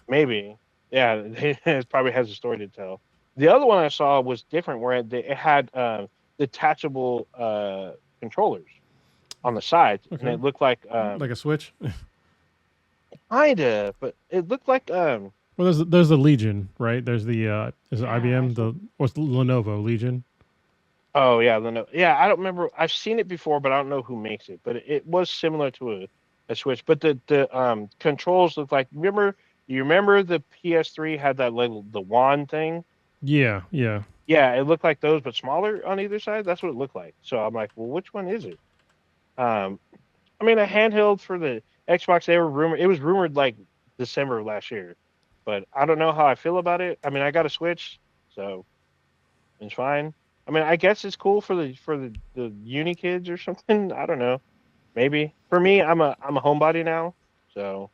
Maybe, yeah, it probably has a story to tell. The other one I saw was different, where it had detachable controllers on the sides, and it looked like
a Switch.
Kinda, but it looked like
Well, there's the Legion, right? There's the is it IBM what's the Lenovo Legion?
Oh yeah, Lenovo. Yeah, I don't remember. I've seen it before, but I don't know who makes it. But it was similar to a Switch. But the controls look like you remember the PS3 had that little the wand thing?
Yeah.
Yeah, it looked like those, but smaller on either side. That's what it looked like. So I'm like, well, which one is it? I mean, a handheld for the Xbox. It was rumored like December of last year, but I don't know how I feel about it. I mean, I got a Switch, so it's fine. I mean, I guess it's cool for the uni kids or something. I don't know. Maybe for me, I'm a homebody now, so.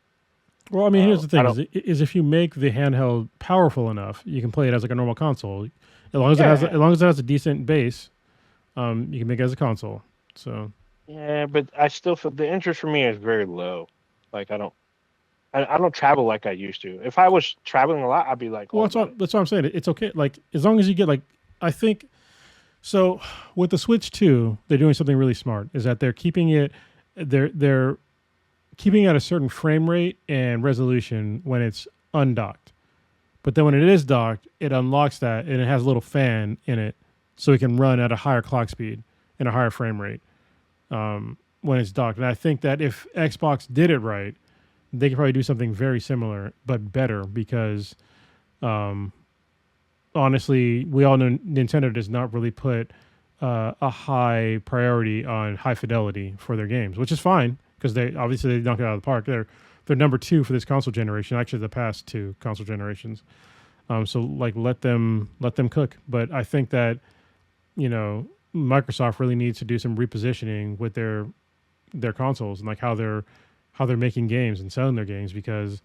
Well, I mean, here's the thing: is if you make the handheld powerful enough, you can play it as like a normal console. As long as it has a decent base, you can make it as a console. So.
Yeah, but I still feel the interest for me is very low. Like I don't travel like I used to. If I was traveling a lot, I'd be like,
well, that's what I'm saying. It's okay. Like as long as you get like, I think. So with the Switch 2, they're doing something really smart. Is that they're keeping it at a certain frame rate and resolution when it's undocked. But then when it is docked, it unlocks that and it has a little fan in it so it can run at a higher clock speed and a higher frame rate when it's docked. And I think that if Xbox did it right, they could probably do something very similar but better because honestly, we all know Nintendo does not really put a high priority on high fidelity for their games, which is fine because they knock it out of the park. They're number 2 for this console generation, actually the past 2 console generations. So like let them cook. But I think that Microsoft really needs to do some repositioning with their consoles and like how they're making games and selling their games because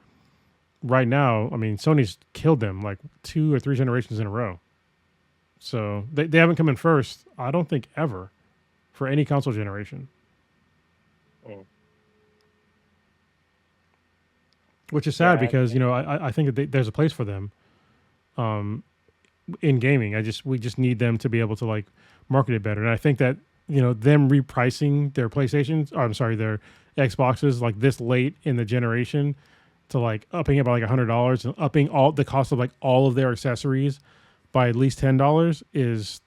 right now, I mean, Sony's killed them like 2 or 3 generations in a row. So they haven't come in first, I don't think, ever for any console generation. Which is sad because, I think that there's a place for them in gaming. We just need them to be able to like market it better. And I think that, them repricing their their Xboxes like this late in the generation to like upping it by like $100 and upping all the cost of like all of their accessories by at least $10 is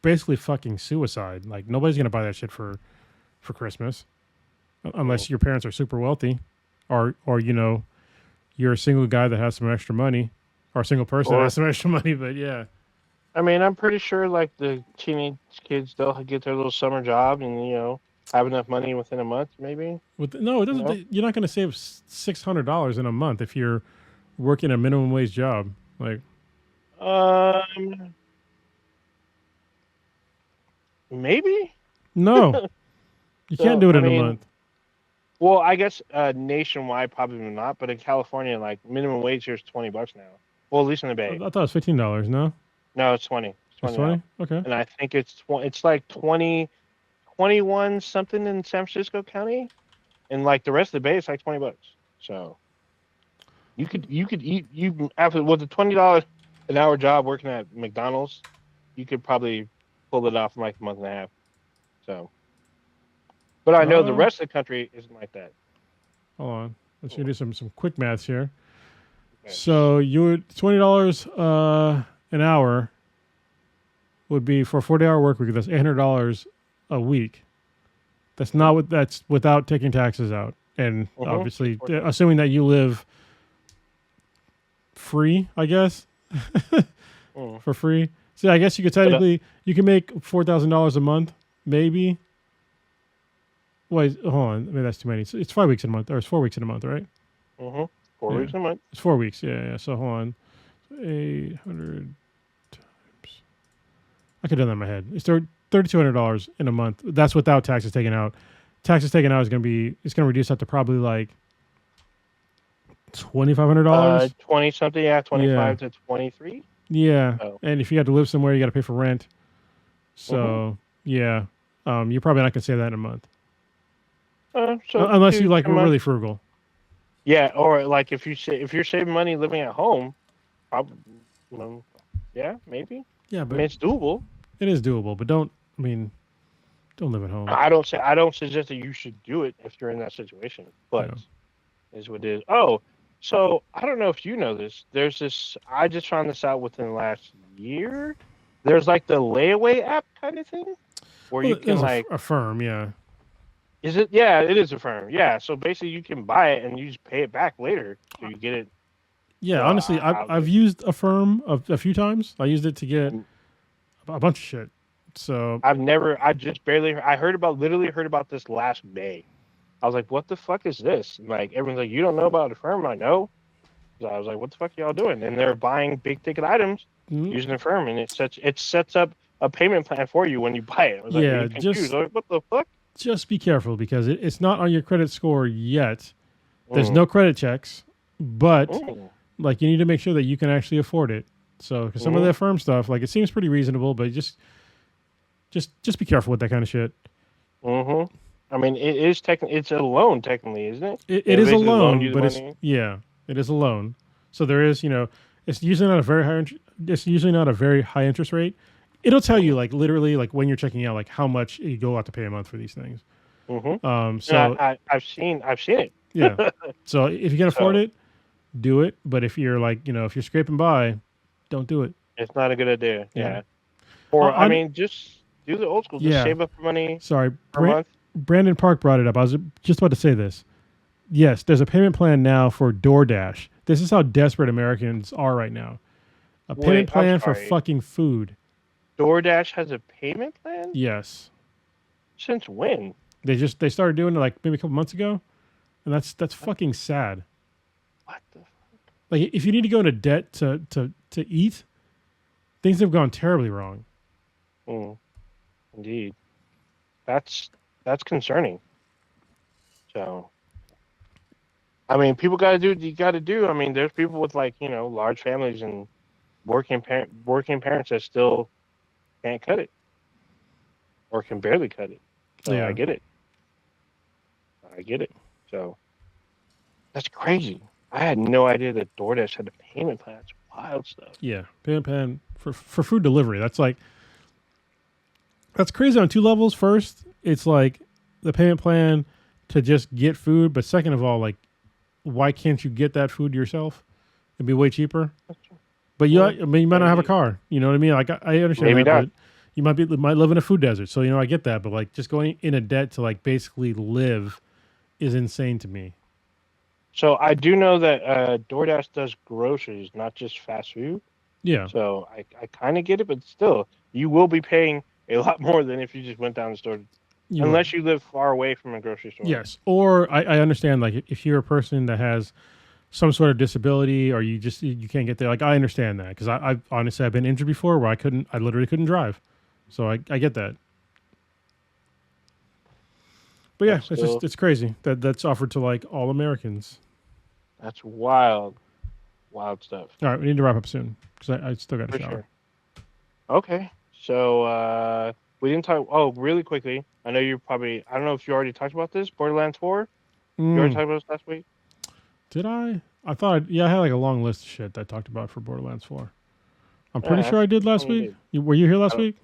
basically fucking suicide. Like nobody's gonna buy that shit for Christmas unless your parents are super wealthy, or you're a single guy that has some extra money, or a single person that has some extra money. But yeah,
I mean, I'm pretty sure like the teenage kids they'll get their little summer job and have enough money within a month, maybe.
No, it doesn't. You're not going to save $600 in a month if you're working a minimum wage job. Like,
maybe.
No, you can't do it in a month.
Well, I guess nationwide probably not, but in California, like minimum wage here is $20 now. Well, at least in the Bay.
I thought it was $15. No,
it's 20.
It's 20. Okay.
And I think it's like 21 something in San Francisco County, and like the rest of the Bay, it's like $20. So, You could eat you after with a $20 an hour job working at McDonald's, you could probably pull it off in like a month and a half. So, but I know the rest of the country isn't like that.
Hold on. Let's do some quick maths here.
Okay.
So you would $20 an hour would be for a 40-hour work week. That's $800 a week. That's not what that's without taking taxes out, and obviously assuming that you live free, I guess, for free. So I guess you could technically you can make $4,000 a month, maybe. Wait, hold on. Maybe that's too many. It's 5 weeks in a month, or it's 4 weeks in a month, right?
4 weeks a month.
It's 4 weeks. Yeah. So hold on. 800 times. I could have done that in my head. It's $3,200 in a month. That's without taxes taken out. Taxes taken out is going to be. It's going to reduce that to probably like $2,500.
20 something. Yeah, 25 to 23.
Yeah, and if you had to live somewhere, you got to pay for rent. So yeah, you're probably not gonna save that in a month.
So
unless you like really frugal.
Yeah, or like if you're saving money living at home, probably, yeah, maybe.
Yeah, but
I mean, it's doable.
It is doable, but don't live at home.
I don't suggest that you should do it if you're in that situation, but is what it is. Oh, so I don't know if you know this. There's this. I just found this out within the last year. There's like the layaway app kind of thing, where you can like
Affirm, yeah.
Is it? Yeah, it is Affirm. Yeah, so basically you can buy it and you just pay it back later, so you get it.
Yeah, honestly, I've used Affirm a few times. I used it to get a bunch of shit. So
I literally heard about this last May. I was like, what the fuck is this? Like, everyone's like, you don't know about Affirm? I know. So I was like, what the fuck are y'all doing? And they're buying big ticket items using Affirm, and it sets up a payment plan for you when you buy it. I was like, what the fuck?
Just be careful because it's not on your credit score yet. There's no credit checks, but like you need to make sure that you can actually afford it. So, because some of the Affirm stuff, like it seems pretty reasonable, but just be careful with that kind of shit.
I mean, it's a loan technically, isn't it?
It is a loan, but it is a loan. So there is, it's usually not a very high. It's usually not a very high interest rate. It'll tell you like literally like when you're checking out like how much you go out to pay a month for these things.
So I've seen it.
Yeah. So if you can afford it, do it. But if you're like if you're scraping by, don't do it.
It's not a good idea. Yeah. Or I mean, just do the old school. Just save up money.
Sorry,
per month.
Brandon Park brought it up. I was just about to say this. Yes, there's a payment plan now for DoorDash. This is how desperate Americans are right now. A payment plan for fucking food.
DoorDash has a payment plan?
Yes.
Since when?
They started doing it like maybe a couple months ago, and that's fucking sad.
What the fuck?
Like if you need to go into debt to eat, things have gone terribly wrong.
Indeed. That's concerning. So, I mean, people got to do what you got to do. I mean, there's people with like large families and working parents that still can't cut it or can barely cut it. So yeah. I get it. So that's crazy. I had no idea that DoorDash had a payment plan. That's wild stuff.
Yeah, payment plan for food delivery. That's crazy on two levels. First, it's like the payment plan to just get food, but second of all, like, why can't you get that food yourself? It'd be way cheaper. But you might not have a car. You know what I mean? Like, I understand
maybe
that,
not.
But you might live in a food desert. So I get that. But like, just going in a debt to like basically live is insane to me.
So I do know that DoorDash does groceries, not just fast food.
Yeah.
So I kind of get it, but still, you will be paying a lot more than if you just went down the store, unless you live far away from a grocery store.
Yes. Or I understand, like, if you're a person that has some sort of disability or you can't get there, like, I understand that because I've honestly I've been injured before where I literally couldn't drive. So I get that. But yeah, it's crazy that's offered to like all Americans.
That's wild stuff.
All right, we need to wrap up soon because I still got a shower. Sure.
Okay, so we didn't talk. Oh, really quickly, I know I don't know if you already talked about this. Borderlands 4. You already talked about this last week.
Did I? I thought, I had like a long list of shit that I talked about for Borderlands 4. I'm pretty
Yeah,
sure I did last
something you
week.
did.
Were you here
I
last
don't.
week?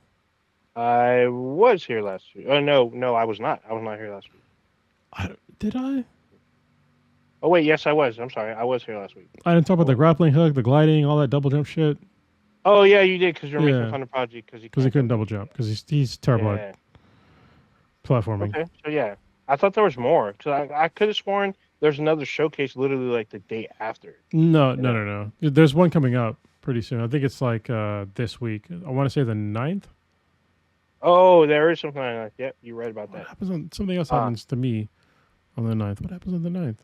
I was here last week. Oh no, I was not. I was not here last week.
Did I?
Oh wait, yes, I was. I'm sorry, I was here last week.
I didn't talk
I
about the
was.
grappling hook, the gliding, all that double jump shit.
Oh yeah, you did because you were making
Yeah,
fun of Prodigy because he
because he
can't
couldn't
double
double
jump.
jump because he's terrible at
Yeah.
platforming.
Okay. So yeah, I thought there was more because I could have sworn there's another showcase literally like the day after.
No,
You
no,
know.
no, no. There's one coming up pretty soon. I think it's like this week. I want to say the 9th.
Oh, there is something like that. Yep, you're right about
What
that.
happens on something else
Ah,
happens to me on the 9th? What happens on the 9th?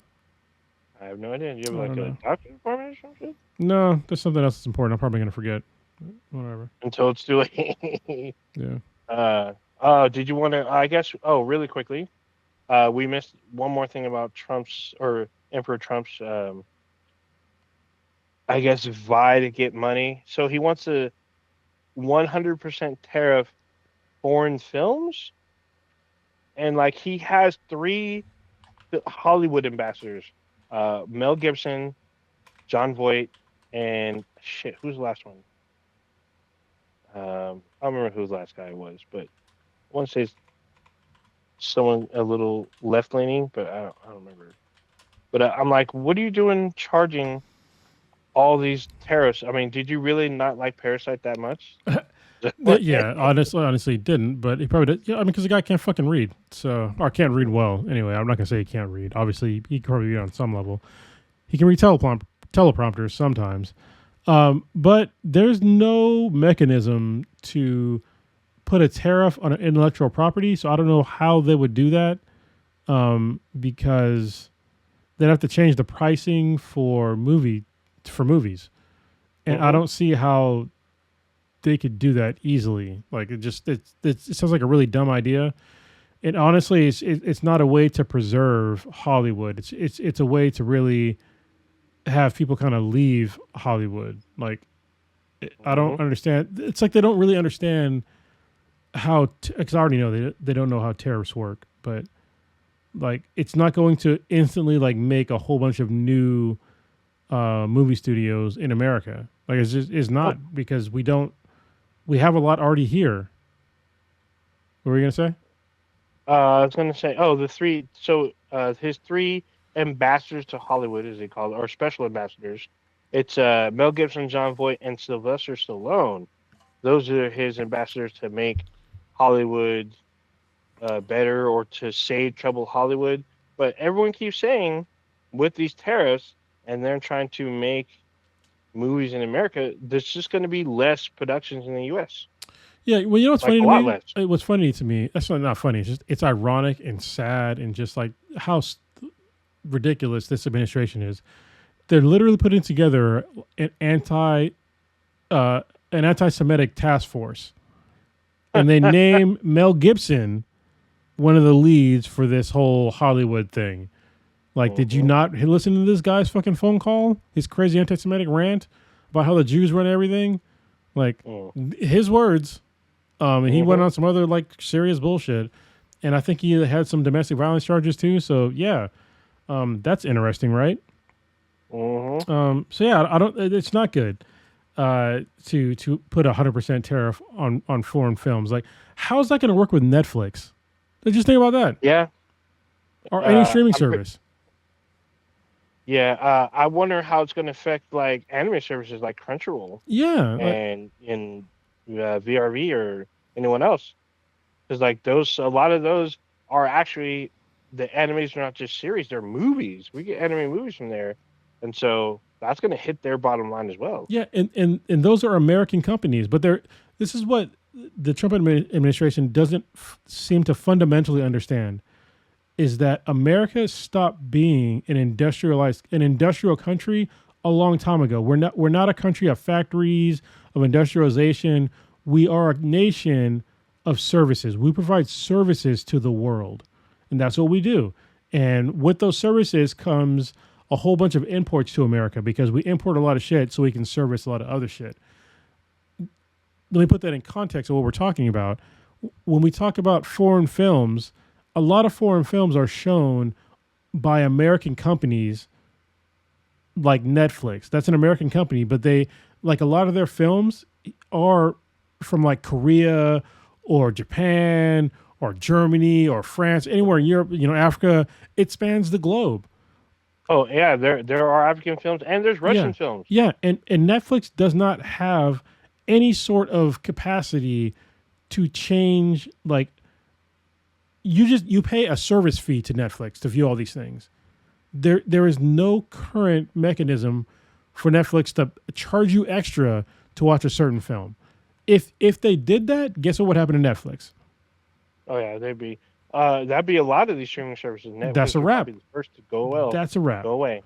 I have no idea. You have
I
like
don't
a
know.
doctor's appointment or something?
No, there's something else that's important. I'm probably gonna forget. Whatever.
Until it's too late.
Yeah.
Did you want to? I guess. Oh, really quickly. We missed one more thing about Trump's or Emperor Trump's. I guess vie to get money. So he wants a 100% tariff foreign films, and like he has three Hollywood ambassadors: Mel Gibson, John Voight, and shit. Who's the last one? I don't remember who the last guy was, but I want to say someone a little left leaning, but I don't remember. But I'm like, what are you doing charging all these tariffs? I mean, did you really not like Parasite that much?
Yeah, honestly, he didn't, but he probably did. Yeah, I mean, because the guy can't fucking read, so or can't read well. Anyway, I'm not gonna say he can't read. Obviously, he can probably read on some level. He can read teleprompters sometimes, but there's no mechanism to put a tariff on an intellectual property. So I don't know how they would do that, because they'd have to change the pricing for movies, and I
Mm-hmm.
don't see how they could do that easily. Like it sounds like a really dumb idea. And honestly, it's not a way to preserve Hollywood. It's a way to really have people kind of leave Hollywood. Like I
Mm-hmm.
don't understand. It's like they don't really understand how. Because I already know they don't know how tariffs work. But like it's not going to instantly like make a whole bunch of new movie studios in America. Like it's
Oh,
not because we have a lot already here. What were you gonna say?
I was gonna say, oh, the three. So, his three ambassadors to Hollywood, as they call it, or special ambassadors. It's Mel Gibson, John Voight, and Sylvester Stallone. Those are his ambassadors to make Hollywood better or to save trouble Hollywood. But everyone keeps saying with these tariffs, and they're trying to make movies in America, there's just going to be less productions in the U.S.
Yeah, well, you know what's
Like
funny
a
to
lot
me?
less.
What's funny to me? That's not funny. It's just it's ironic and sad and just like how ridiculous this administration is. They're literally putting together an uh, an anti-Semitic task force, and they name Mel Gibson one of the leads for this whole Hollywood thing. Like, did you
Hmm.
not listen to this guy's fucking phone call? His crazy anti-Semitic rant about how the Jews run everything. Like his words. And he went
Hmm.
on some other like serious bullshit, and I think he had some domestic violence charges too. So yeah, that's interesting, right?
Hmm.
So yeah, I don't. It's not good to put 100% tariff on foreign films. Like, how's that going to work with Netflix? Just think about that,
Yeah.
or any streaming
I'm
service.
Yeah, I wonder how it's going to affect like anime services like Crunchyroll
Yeah, like
and in VRV or anyone else, because like those, a lot of those are actually the animes are not just series; they're movies. We get anime movies from there, and so that's going to hit their bottom line as well.
yeah, and those are American companies, but they're this is what the Trump administration doesn't seem to fundamentally understand is that America stopped being an industrial country a long time ago. We're not a country of factories, of industrialization. We are a nation of services. We provide services to the world. And that's what we do. And with those services comes a whole bunch of imports to America because we import a lot of shit so we can service a lot of other shit. Let me put that in context of what we're talking about. When we talk about foreign films, a lot of foreign films are shown by American companies like Netflix. That's an American company, but they like a lot of their films are from like Korea or Japan or Germany or France, anywhere in Europe, Africa. It spans the globe.
Oh yeah, there are African films and there's
Yeah.
Russian films.
Yeah. And Netflix does not have any sort of capacity to change like you pay a service fee to Netflix to view all these things. There is no current mechanism for Netflix to charge you extra to watch a certain film. If they did that, guess what would happen to Netflix?
Oh yeah, that'd be a lot of these streaming services. Netflix
That's a
would
wrap.
probably be the first to go
That's a wrap.
go away.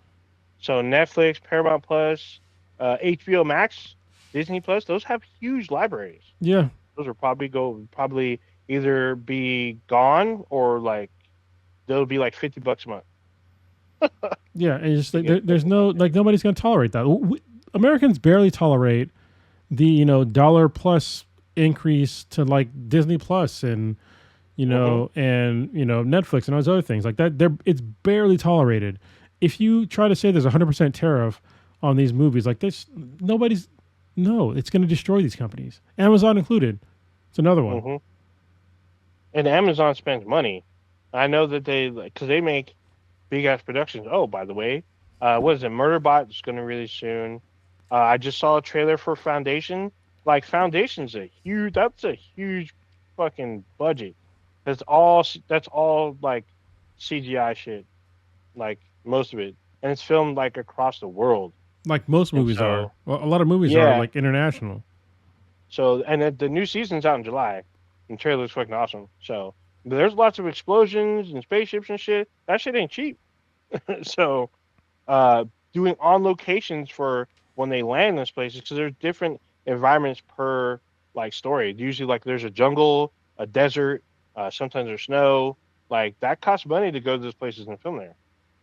So Netflix, Paramount Plus, HBO Max, Disney Plus, those have huge libraries.
Yeah.
Those will probably either be gone or like they'll be like $50 a month.
Yeah, and just like there's no like nobody's gonna tolerate that. Americans barely tolerate the dollar plus increase to like Disney Plus and and Netflix and all those other things like that. It's barely tolerated. If you try to say there's 100% tariff on these movies, like this, it's going to destroy these companies, Amazon included. It's another one.
Mm-hmm. And Amazon spends money. I know that because they make big ass productions. Oh, by the way, what is it? Murderbot is going to release soon. I just saw a trailer for Foundation. Like Foundation's that's a huge fucking budget. That's all like CGI shit. Like most of it. And it's filmed like across the world.
Like most movies are. Well, a lot of movies are like international.
So, and the new season's out in July. And the trailer looks fucking awesome. So, there's lots of explosions and spaceships and shit. That shit ain't cheap. So, doing on locations for when they land in those places, because there's different environments per like story. Usually, like there's a jungle, a desert, sometimes there's snow. Like that costs money to go to those places and film there.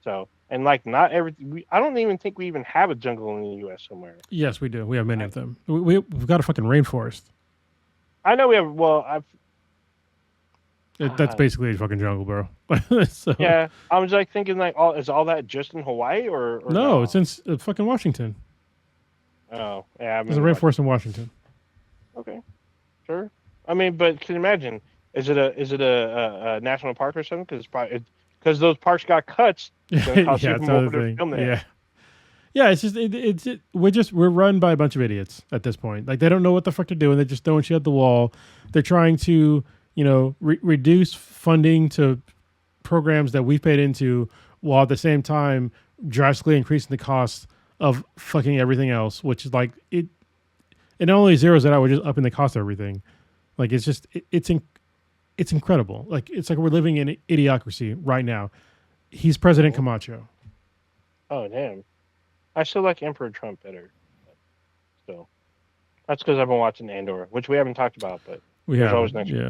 So, and like not everything. I don't even think we even have a jungle in the U.S. somewhere.
Yes, we do. We have many of them. We've got a fucking rainforest.
I know we have. Well,
that's basically a fucking jungle, bro. So,
yeah, I was like thinking like, is all that just in Hawaii or
no? It's in fucking Washington.
Oh, yeah.
There's a rainforest in Washington.
Okay, sure. I mean, but can you imagine? Is it a national park or something? Because those parks got cuts.
Yeah, that's another thing. Yeah. It's just we're run by a bunch of idiots at this point. Like they don't know what the fuck they're doing. They're just throwing shit at the wall. They're trying to reduce funding to programs that we've paid into, while at the same time drastically increasing the cost of fucking everything else. Which is like it not only zeroes it out, we're just upping the cost of everything. Like it's just it's incredible. Like it's like we're living in idiocracy right now. He's President Camacho.
Oh damn! I still like Emperor Trump better. So that's because I've been watching Andor, which we haven't talked about, but there's always next week.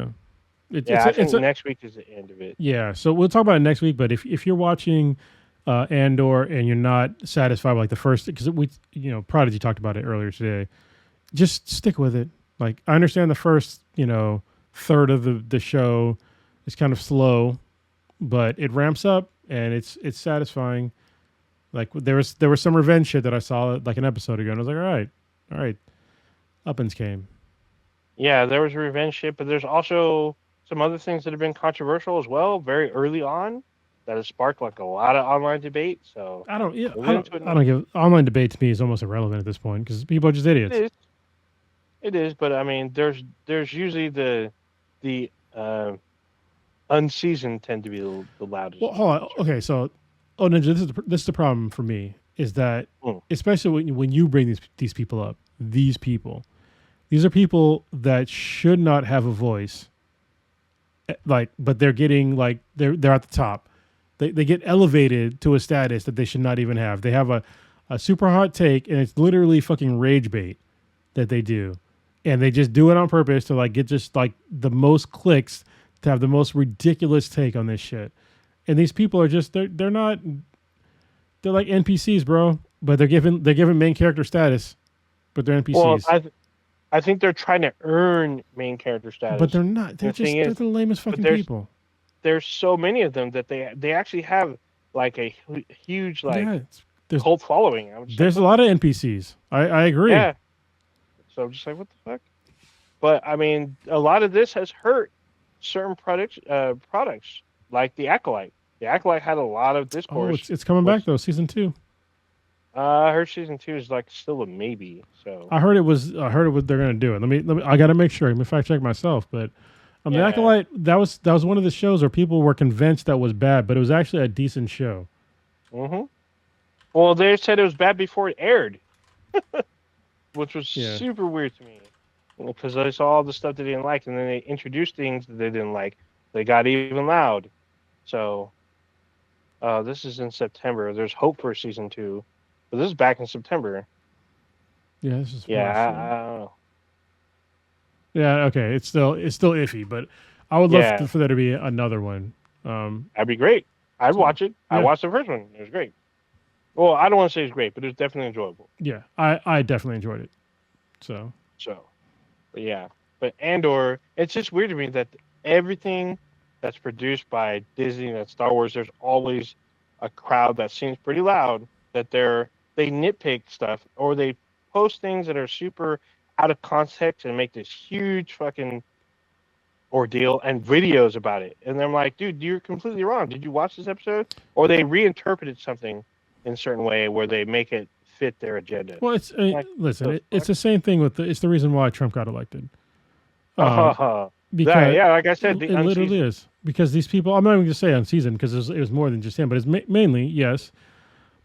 I think next week is the end of it.
Yeah, so we'll talk about it next week. But if you're watching Andor and you're not satisfied with like the first, because Prodigy talked about it earlier today, just stick with it. Like I understand the first third of the show is kind of slow, but it ramps up and it's satisfying. Like there was some revenge shit that I saw like an episode ago, and I was like, all right, Uppins came.
Yeah, there was revenge shit, but there's also some other things that have been controversial as well, very early on, that has sparked like a lot of online debate. So
I don't give online debate to me is almost irrelevant at this point because people are just idiots.
It is, but I mean, there's usually the unseasoned tend to be the loudest.
Well, hold on. Okay, so Ninja, this is the problem for me is that especially when you bring these people up, these are people that should not have a voice. Like, but they're getting like they're at the top. They get elevated to a status that they should not even have. They have a super hot take, and it's literally fucking rage bait that they do, and they just do it on purpose to like get just like the most clicks to have the most ridiculous take on this shit. And these people are just they're like NPCs, bro. But they're given main character status, but they're NPCs.
Well, I think they're trying to earn main character status,
but they're not. They're the lamest fucking people.
There's so many of them that they actually have like a huge like cult following. I'm just
there's
like,
a lot of NPCs. I agree.
yeah. So I'm just like, what the fuck? But I mean, a lot of this has hurt certain products like the Acolyte. The Acolyte had a lot of
Oh,
discourse.
it's coming back
Which,
though, season 2.
I heard season 2 is like still a maybe. So
I heard it was. They're gonna do it. Let me. I gotta make sure. Let me fact check myself. But the
yeah.
Acolyte, that was one of the shows where people were convinced that was bad, but it was actually a decent show.
Mm-hmm. Well, they said it was bad before it aired, which was super weird to me because I saw all the stuff they didn't like, and then they introduced things that they didn't like. They got even loud. So this is in September. There's hope for season 2, but this is back in September.
Yeah, this is.
Yeah, I don't know.
Yeah, okay. It's still iffy, but I would love for there to be another one.
That'd be great. I'd watch it. I watched the first one. It was great. Well, I don't want to say it's great, but it's definitely enjoyable.
Yeah, I definitely enjoyed it.
But yeah. But Andor, it's just weird to me that everything that's produced by Disney, that's Star Wars, there's always a crowd that seems pretty loud that they nitpick stuff or they post things that are super out of context and make this huge fucking ordeal and videos about it. And I'm like, dude, you're completely wrong. Did you watch this episode? Or they reinterpreted something in a certain way where they make it fit their agenda.
Well, it's listen, it's the same thing with it's the reason why Trump got elected.
Because like I said,
it literally is because these people. I'm not even going to say unseasoned because it was more than just him, but it's mainly yes.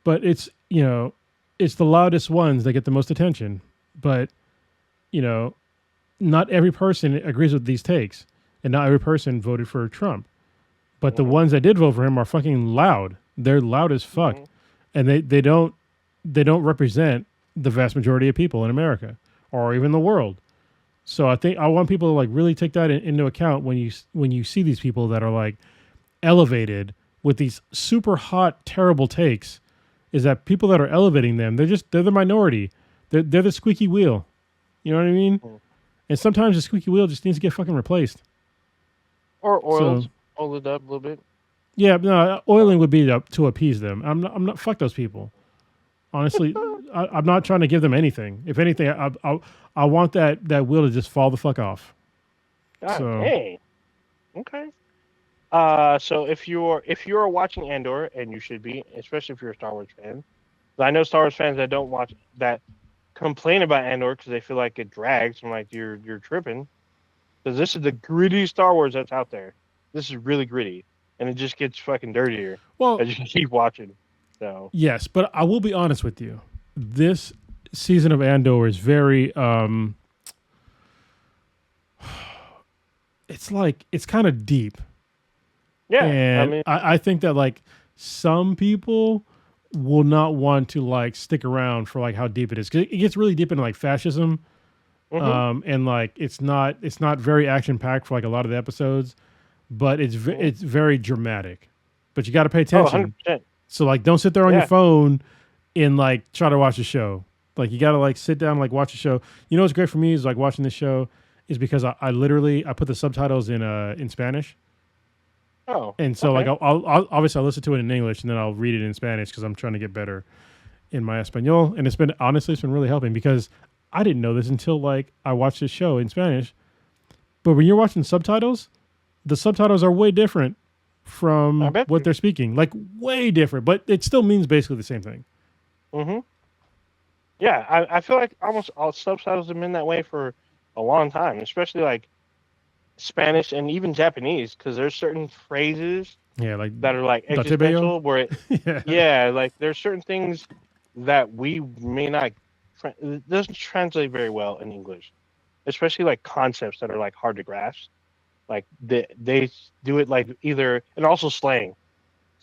But it's it's the loudest ones that get the most attention. But not every person agrees with these takes, and not every person voted for Trump. But the ones that did vote for him are fucking loud. They're loud as fuck, and they don't represent the vast majority of people in America or even the world. So I think I want people to like really take that into account when you see these people that are like elevated with these super hot, terrible takes. Is that people that are elevating them? They're the minority. They're the squeaky wheel. You know what I mean? And sometimes the squeaky wheel just needs to get fucking replaced.
Or oiled it up a little bit.
Yeah, no, oiling would be to appease them. I'm not. Fuck those people. Honestly, I'm not trying to give them anything. If anything, I want that wheel to just fall the fuck off.
Dang. Okay. So if you're watching Andor, and you should be, especially if you're a Star Wars fan, I know Star Wars fans that don't watch that complain about Andor because they feel like it drags. I'm like, you're tripping, because this is the gritty Star Wars that's out there. This is really gritty, and it just gets fucking dirtier as you keep watching. So
yes, but I will be honest with you. This season of Andor is very it's kind of deep.
Yeah,
and I think that like some people will not want to like stick around for like how deep it is, because it gets really deep into like fascism, and like it's not very action packed for like a lot of the episodes, but it's very dramatic. But you got to pay attention.
100%.
So like, don't sit there on your phone and like try to watch a show. Like you got to like sit down and like watch a show. You know what's great for me is like watching this show is because I literally put the subtitles in Spanish.
Oh,
and so like I'll obviously I'll listen to it in English and then I'll read it in Spanish because I'm trying to get better in my Espanol. And it's been really helping, because I didn't know this until like I watched this show in Spanish. But when you're watching subtitles, the subtitles are way different from what they're speaking, like way different, but it still means basically the same thing.
Yeah, I feel like almost all subtitles have been that way for a long time, especially like Spanish and even Japanese, because there's certain phrases
like
that are like existential where it, like there's certain things that we may not it doesn't translate very well in English, especially like concepts that are like hard to grasp. Like they do it like either, and also slang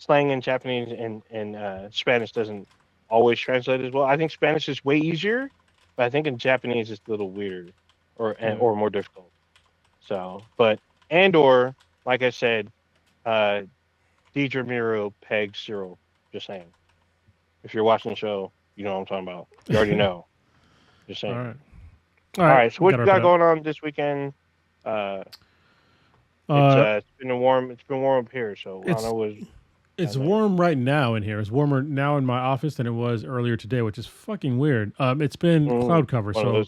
in Japanese and Spanish doesn't always translate as well. I think Spanish is way easier, but I think in Japanese it's a little weirder or more difficult. So, but Andor, like I said, Deidre Miro, Peg Cyril. Just saying. If you're watching the show, you know what I'm talking about. You already know. Just saying. All right. So what you got going on this weekend? It's been warm. It's been warm up here, so I don't know
It's warm right now in here. It's warmer now in my office than it was earlier today, which is fucking weird. It's been cloud cover, so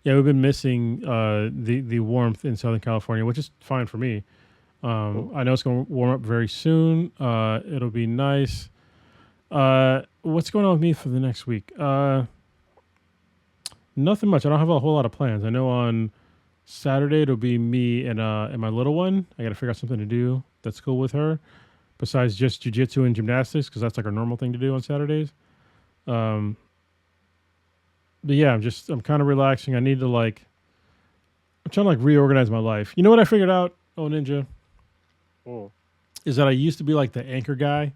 yeah, we've been missing the warmth in Southern California, which is fine for me. I know it's going to warm up very soon. It'll be nice. What's going on with me for the next week? Nothing much. I don't have a whole lot of plans. I know on Saturday it'll be me and my little one. I got to figure out something to do that's cool with her, besides just jiu-jitsu and gymnastics, because that's like our normal thing to do on Saturdays. But yeah, I'm kind of relaxing. I'm trying to reorganize my life. You know what I figured out, Ninja? Is that I used to be like the anchor guy.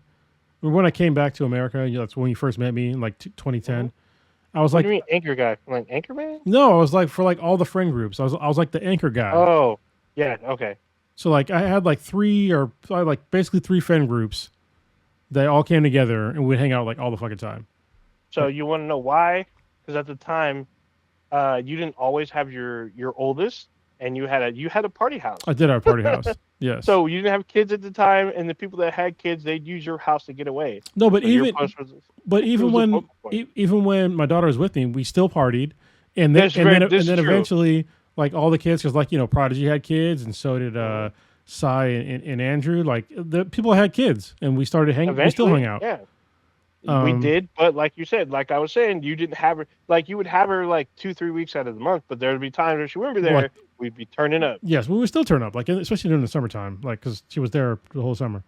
Remember when I came back to America? That's when you first met me in like 2010. I was
what do you mean anchor guy? Like anchor man?
No, I was like for like all the friend groups. I was like the anchor guy.
Oh, yeah, okay.
So like I had like basically three friend groups. They all came together and we'd hang out like all the fucking time.
So you want to know why? Because at the time, you didn't always have your oldest, and you had a party house.
I did have a party house. Yes.
So you didn't have kids at the time, and the people that had kids, they'd use your house to get away.
No, but even when my daughter was with me, we still partied, and then eventually, like all the kids, because like Prodigy had kids, and so did Cy and Andrew. Like the people had kids, and we started hanging. We still hung out.
Yeah. We did, but like you said, like I was saying, you didn't have her. Like you would have her like 2-3 weeks out of the month, but there would be times where she wouldn't be there. We'd be turning up.
Yes, we would still turn up, like especially during the summertime, like because she was there the whole summer.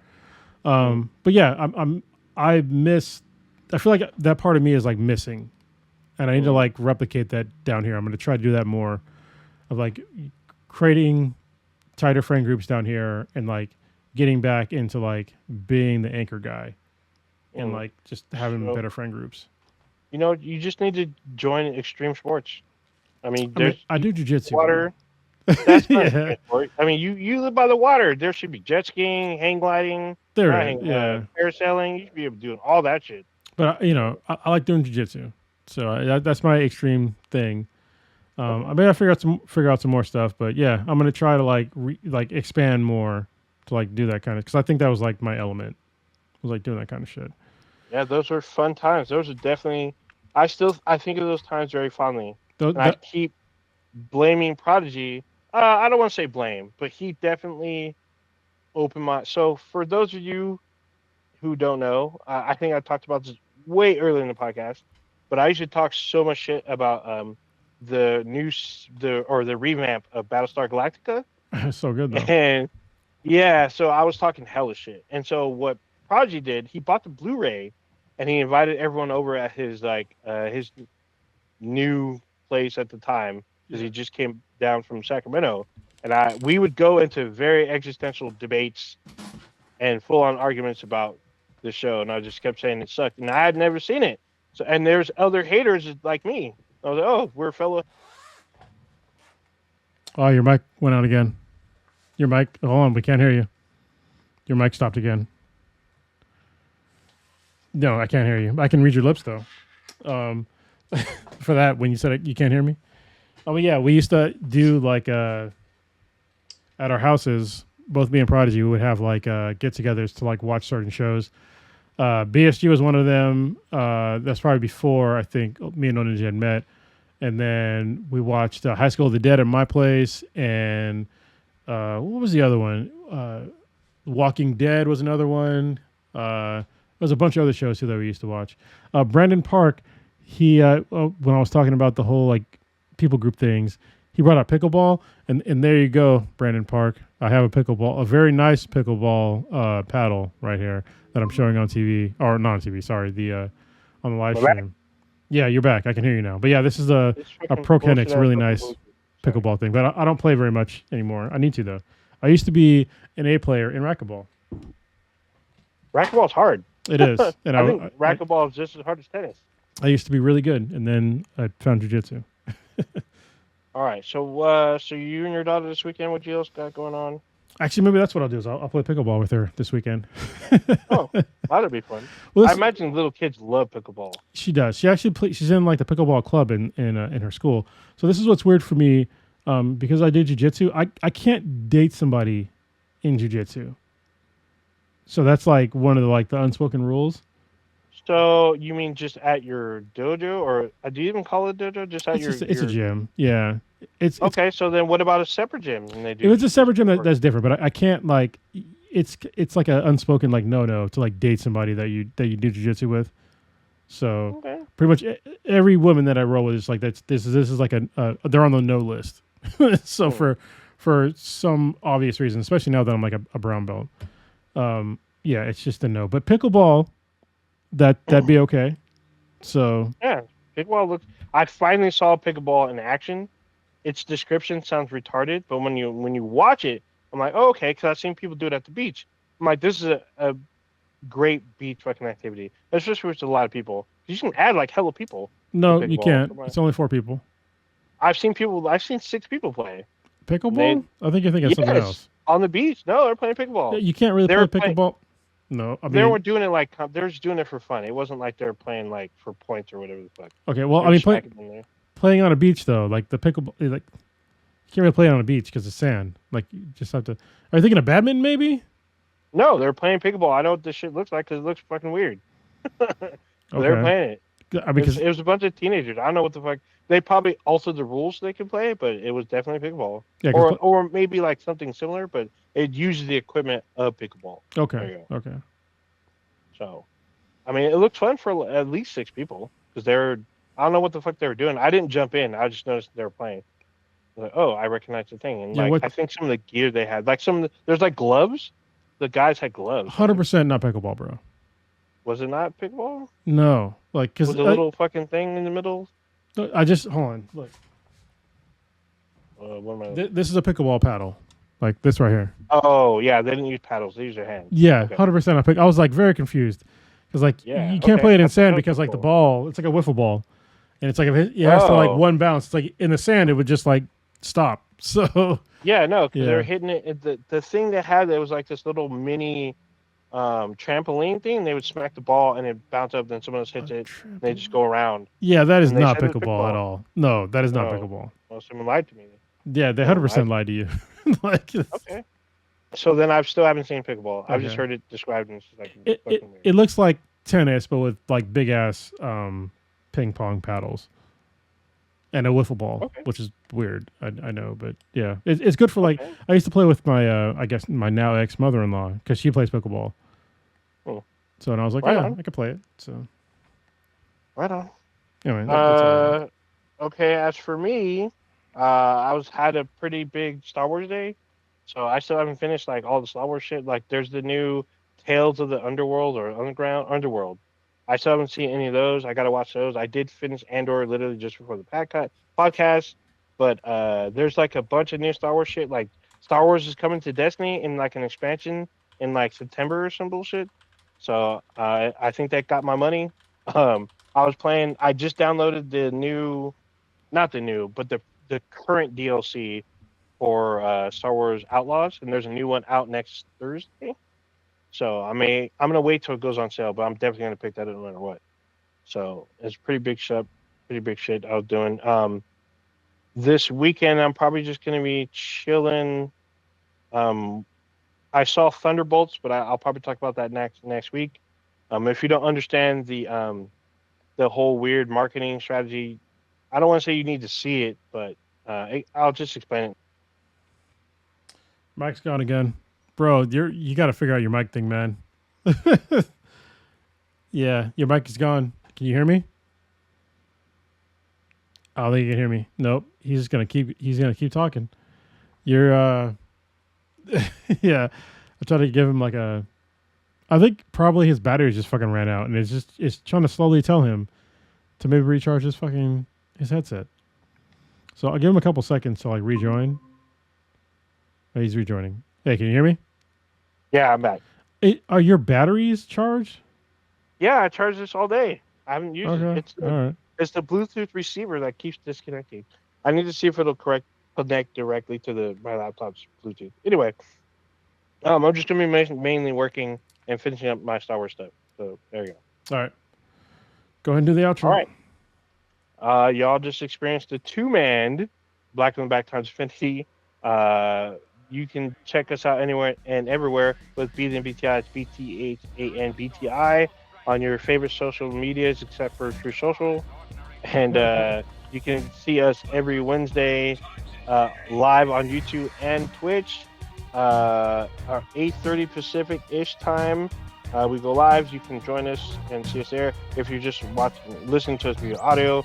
But yeah, I feel like that part of me is like missing, and I need to like replicate that down here. I'm going to try to do that more, of like creating tighter friend groups down here, and like getting back into like being the anchor guy. And like just having better friend groups.
You just need to join extreme sports. I
do jiu-jitsu.
Water. That's not sport. I mean, you live by the water. There should be jet skiing, hang gliding, parasailing. You should be able to do all that shit.
But I like doing jiu-jitsu, so that's my extreme thing. I may have figure out some more stuff, but yeah, I'm gonna try to like expand more to like do that kind of, because I think that was like my element. Was like doing that kind of shit.
Yeah, those were fun times. Those are definitely. I think of those times very fondly. I keep blaming Prodigy. I don't want to say blame, but he definitely opened my. So for those of you who don't know, I think I talked about this way earlier in the podcast, but I used to talk so much shit about the revamp of Battlestar Galactica.
So good though.
And yeah, so I was talking hella shit. And so what Prodigy did, he bought the Blu-ray, and he invited everyone over at his his new place at the time, because he just came down from Sacramento, and we would go into very existential debates and full-on arguments about the show, and I just kept saying it sucked, and I had never seen it. So, and there's other haters like me. I was like, oh, we're fellow.
Oh, your mic went out again. Your mic. Hold on, we can't hear you. Your mic stopped again. No, I can't hear you. I can read your lips though. For that, when you said it, you can't hear me. Oh yeah, we used to do like at our houses, both me and Prodigy, we would have like get-togethers to like watch certain shows. BSG was one of them. That's probably before I think me and Ninja had met, and then we watched High School of the Dead at my place, and what was the other one? Walking Dead was another one. There's a bunch of other shows too that we used to watch. Brandon Park, he when I was talking about the whole like people group things, he brought out pickleball, and there you go, Brandon Park. I have a very nice pickleball paddle right here that I'm showing on TV, or not on TV. Sorry, on the live stream. Yeah, you're back. I can hear you now. But yeah, this is a ProKenix really nice pickleball thing, but I don't play very much anymore. I need to though. I used to be an A player in racquetball.
Racquetball's hard.
It is, and
I think racquetball is just as hard as tennis.
I used to be really good, and then I found jiu-jitsu.
All right, so you and your daughter this weekend, what you else got going on?
Actually, maybe that's what I'll do. Is I'll play pickleball with her this weekend.
Oh, that'd be fun. Well, I imagine little kids love pickleball.
She does. She actually she's in like the pickleball club in her school. So this is what's weird for me, because I did jiu-jitsu. I can't date somebody in jiu-jitsu. So that's like one of the unspoken rules.
So you mean just at your dojo, or do you even call it dojo? Just at
It's a
your.
gym. Yeah, it's
Okay, so then what about a separate gym? And they
if
do
it's a
this
separate gym
before?
that's different. But I can't like it's like an unspoken like no to like date somebody that you do jujitsu with. So
Okay.
pretty much every woman that I roll with is like this is like they're on the no list. So
Hmm.
for some obvious reason, especially now that I'm like a brown belt, yeah, it's just a no. But pickleball, that'd be okay. So
Yeah, pickleball looks. I finally saw pickleball in action. Its description sounds retarded, but when you watch it, I'm like, oh, okay, because I've seen people do it at the beach. I'm like, this is a great beach fucking activity, especially with a lot of people. You can add like hella people to
no, you
pickleball.
can't. It's only 4 people.
I've seen 6 people play. And they
Pickleball? I think you're thinking of something
yes
else.
on the beach. No, they're playing
Yeah,
pickleball.
you can't really
They
play
were playing.
pickleball. No, I
They
mean,
were doing it like they're just doing it for fun. It wasn't like they're playing like for points or whatever the fuck.
okay. Well,
They're
I mean,
just smacking in there.
playing on a beach though, like the pickleball, like you can't really play it on a beach because it's sand. Like you just have to. Are you thinking of badminton? Maybe.
No, they're playing pickleball. I know what this shit looks like because it looks fucking weird. They're
Okay.
playing it.
I mean, because
It was a bunch of teenagers. I don't know what the fuck. They probably altered the rules so they can play, but it was definitely pickleball,
yeah, because
or maybe like something similar, but it uses the equipment of pickleball. There
okay,
you go.
okay.
So, I mean, it looked fun for at least 6 people because they're. I don't know what the fuck they were doing. I didn't jump in. I just noticed they were playing. I was like, oh, I recognize the thing, and
Yeah,
like
what?
I think some of the gear they had, like there's like gloves. The guys had gloves, right?
100% not pickleball, bro.
Was it not pickleball?
No, like because
With a little fucking thing in the middle?
I just hold on. Look,
What am I?
this is a pickleball paddle, like this right here.
Oh yeah, they didn't use paddles. They used their hands.
Yeah,
Okay.
100% I pick. I was like very confused because like
Yeah.
you can't
Okay.
play it in
I thought
sand
that was
because like the
cool.
ball, it's like a wiffle ball, and it's like if it has to like
Oh.
one bounce. It's like in the sand, it would just like stop. So
Yeah, no, because they
yeah,
were hitting it. The thing they had there was like this little mini trampoline thing. They would smack the ball and it bounce up, then someone else hits it, and they just go around.
yeah, that is
And they
not
said it was
pickleball at
pickleball.
all. No, that is not
Oh,
pickleball.
well, someone lied to me.
Yeah, they
Someone
100%
lied.
lied to you. Like,
Okay. So then I still haven't seen pickleball. I've just
okay,
heard it described and it's just like
it
fucking weird.
it looks like tennis, but with like big ass ping pong paddles and a wiffle ball,
Okay.
which is weird. I know, but yeah, it's good for like.
Okay.
I used to play with my I guess my now ex mother in law because she plays pickleball.
Cool.
So and I was like,
Right
yeah,
on.
I could play it. So
Right on.
anyway, that's all I got.
Okay. As for me, I had a pretty big Star Wars day, so I still haven't finished like all the Star Wars shit. Like, there's the new Tales of the Underworld or Underworld. I still haven't seen any of those. I gotta watch those. I did finish Andor literally just before the podcast, but there's like a bunch of new Star Wars shit. Like, Star Wars is coming to Destiny in like an expansion in like September or some bullshit. So I think that got my money. I was playing. I just downloaded the new, not the new, but the current DLC for Star Wars Outlaws, and there's a new one out next Thursday. So I'm gonna wait till it goes on sale, but I'm definitely gonna pick that up no matter what. So it's pretty big shit. Pretty big shit I was doing. This weekend I'm probably just gonna be chilling. Um, I saw Thunderbolts, but I'll probably talk about that next week. If you don't understand the whole weird marketing strategy, I don't want to say you need to see it, but I'll just explain it.
Mike's gone again, bro. You got to figure out your mic thing, man. Yeah, your mic is gone. Can you hear me? I don't think you can hear me. Nope. He's gonna keep talking. You're yeah. I tried to give him like a I think probably his battery just fucking ran out and it's trying to slowly tell him to maybe recharge his headset. So I'll give him a couple seconds to like rejoin. Oh, he's rejoining. Hey, can you hear me?
Yeah, I'm back.
Are your batteries charged?
Yeah, I charged this all day. I haven't used it.
Okay. All right.
It's the Bluetooth receiver that keeps disconnecting. I need to see if it'll connect directly to my laptop's Bluetooth. Anyway, I'm just gonna be mainly working and finishing up my Star Wars stuff. So there you
All right. Go ahead and do the outro.
go. All right. Y'all just experienced a two-man Black on the Back times Infinity you can check us out anywhere and everywhere with BThanBTI. It's BTHANBTI on your favorite social medias except for True Social. And you can see us every Wednesday live on YouTube and Twitch. Our 8:30 Pacific-ish time. We go live. You can join us and see us there. If you're just listening to us via audio,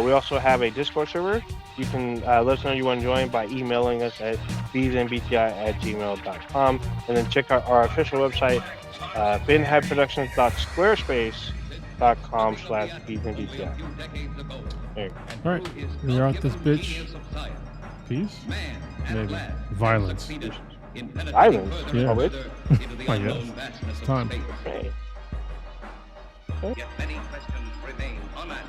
we also have a Discord server. You can let us know you want to join by emailing us at bthanbti@gmail.com. And then check out our official website, binheadproductions.squarespace.com/bthanbti.
All right, we're out this bitch. Peace? Maybe. Violence.
Violence?
Yeah.
Oh, it?
I guess. Time.
Okay.
Yet many questions remain unanswered.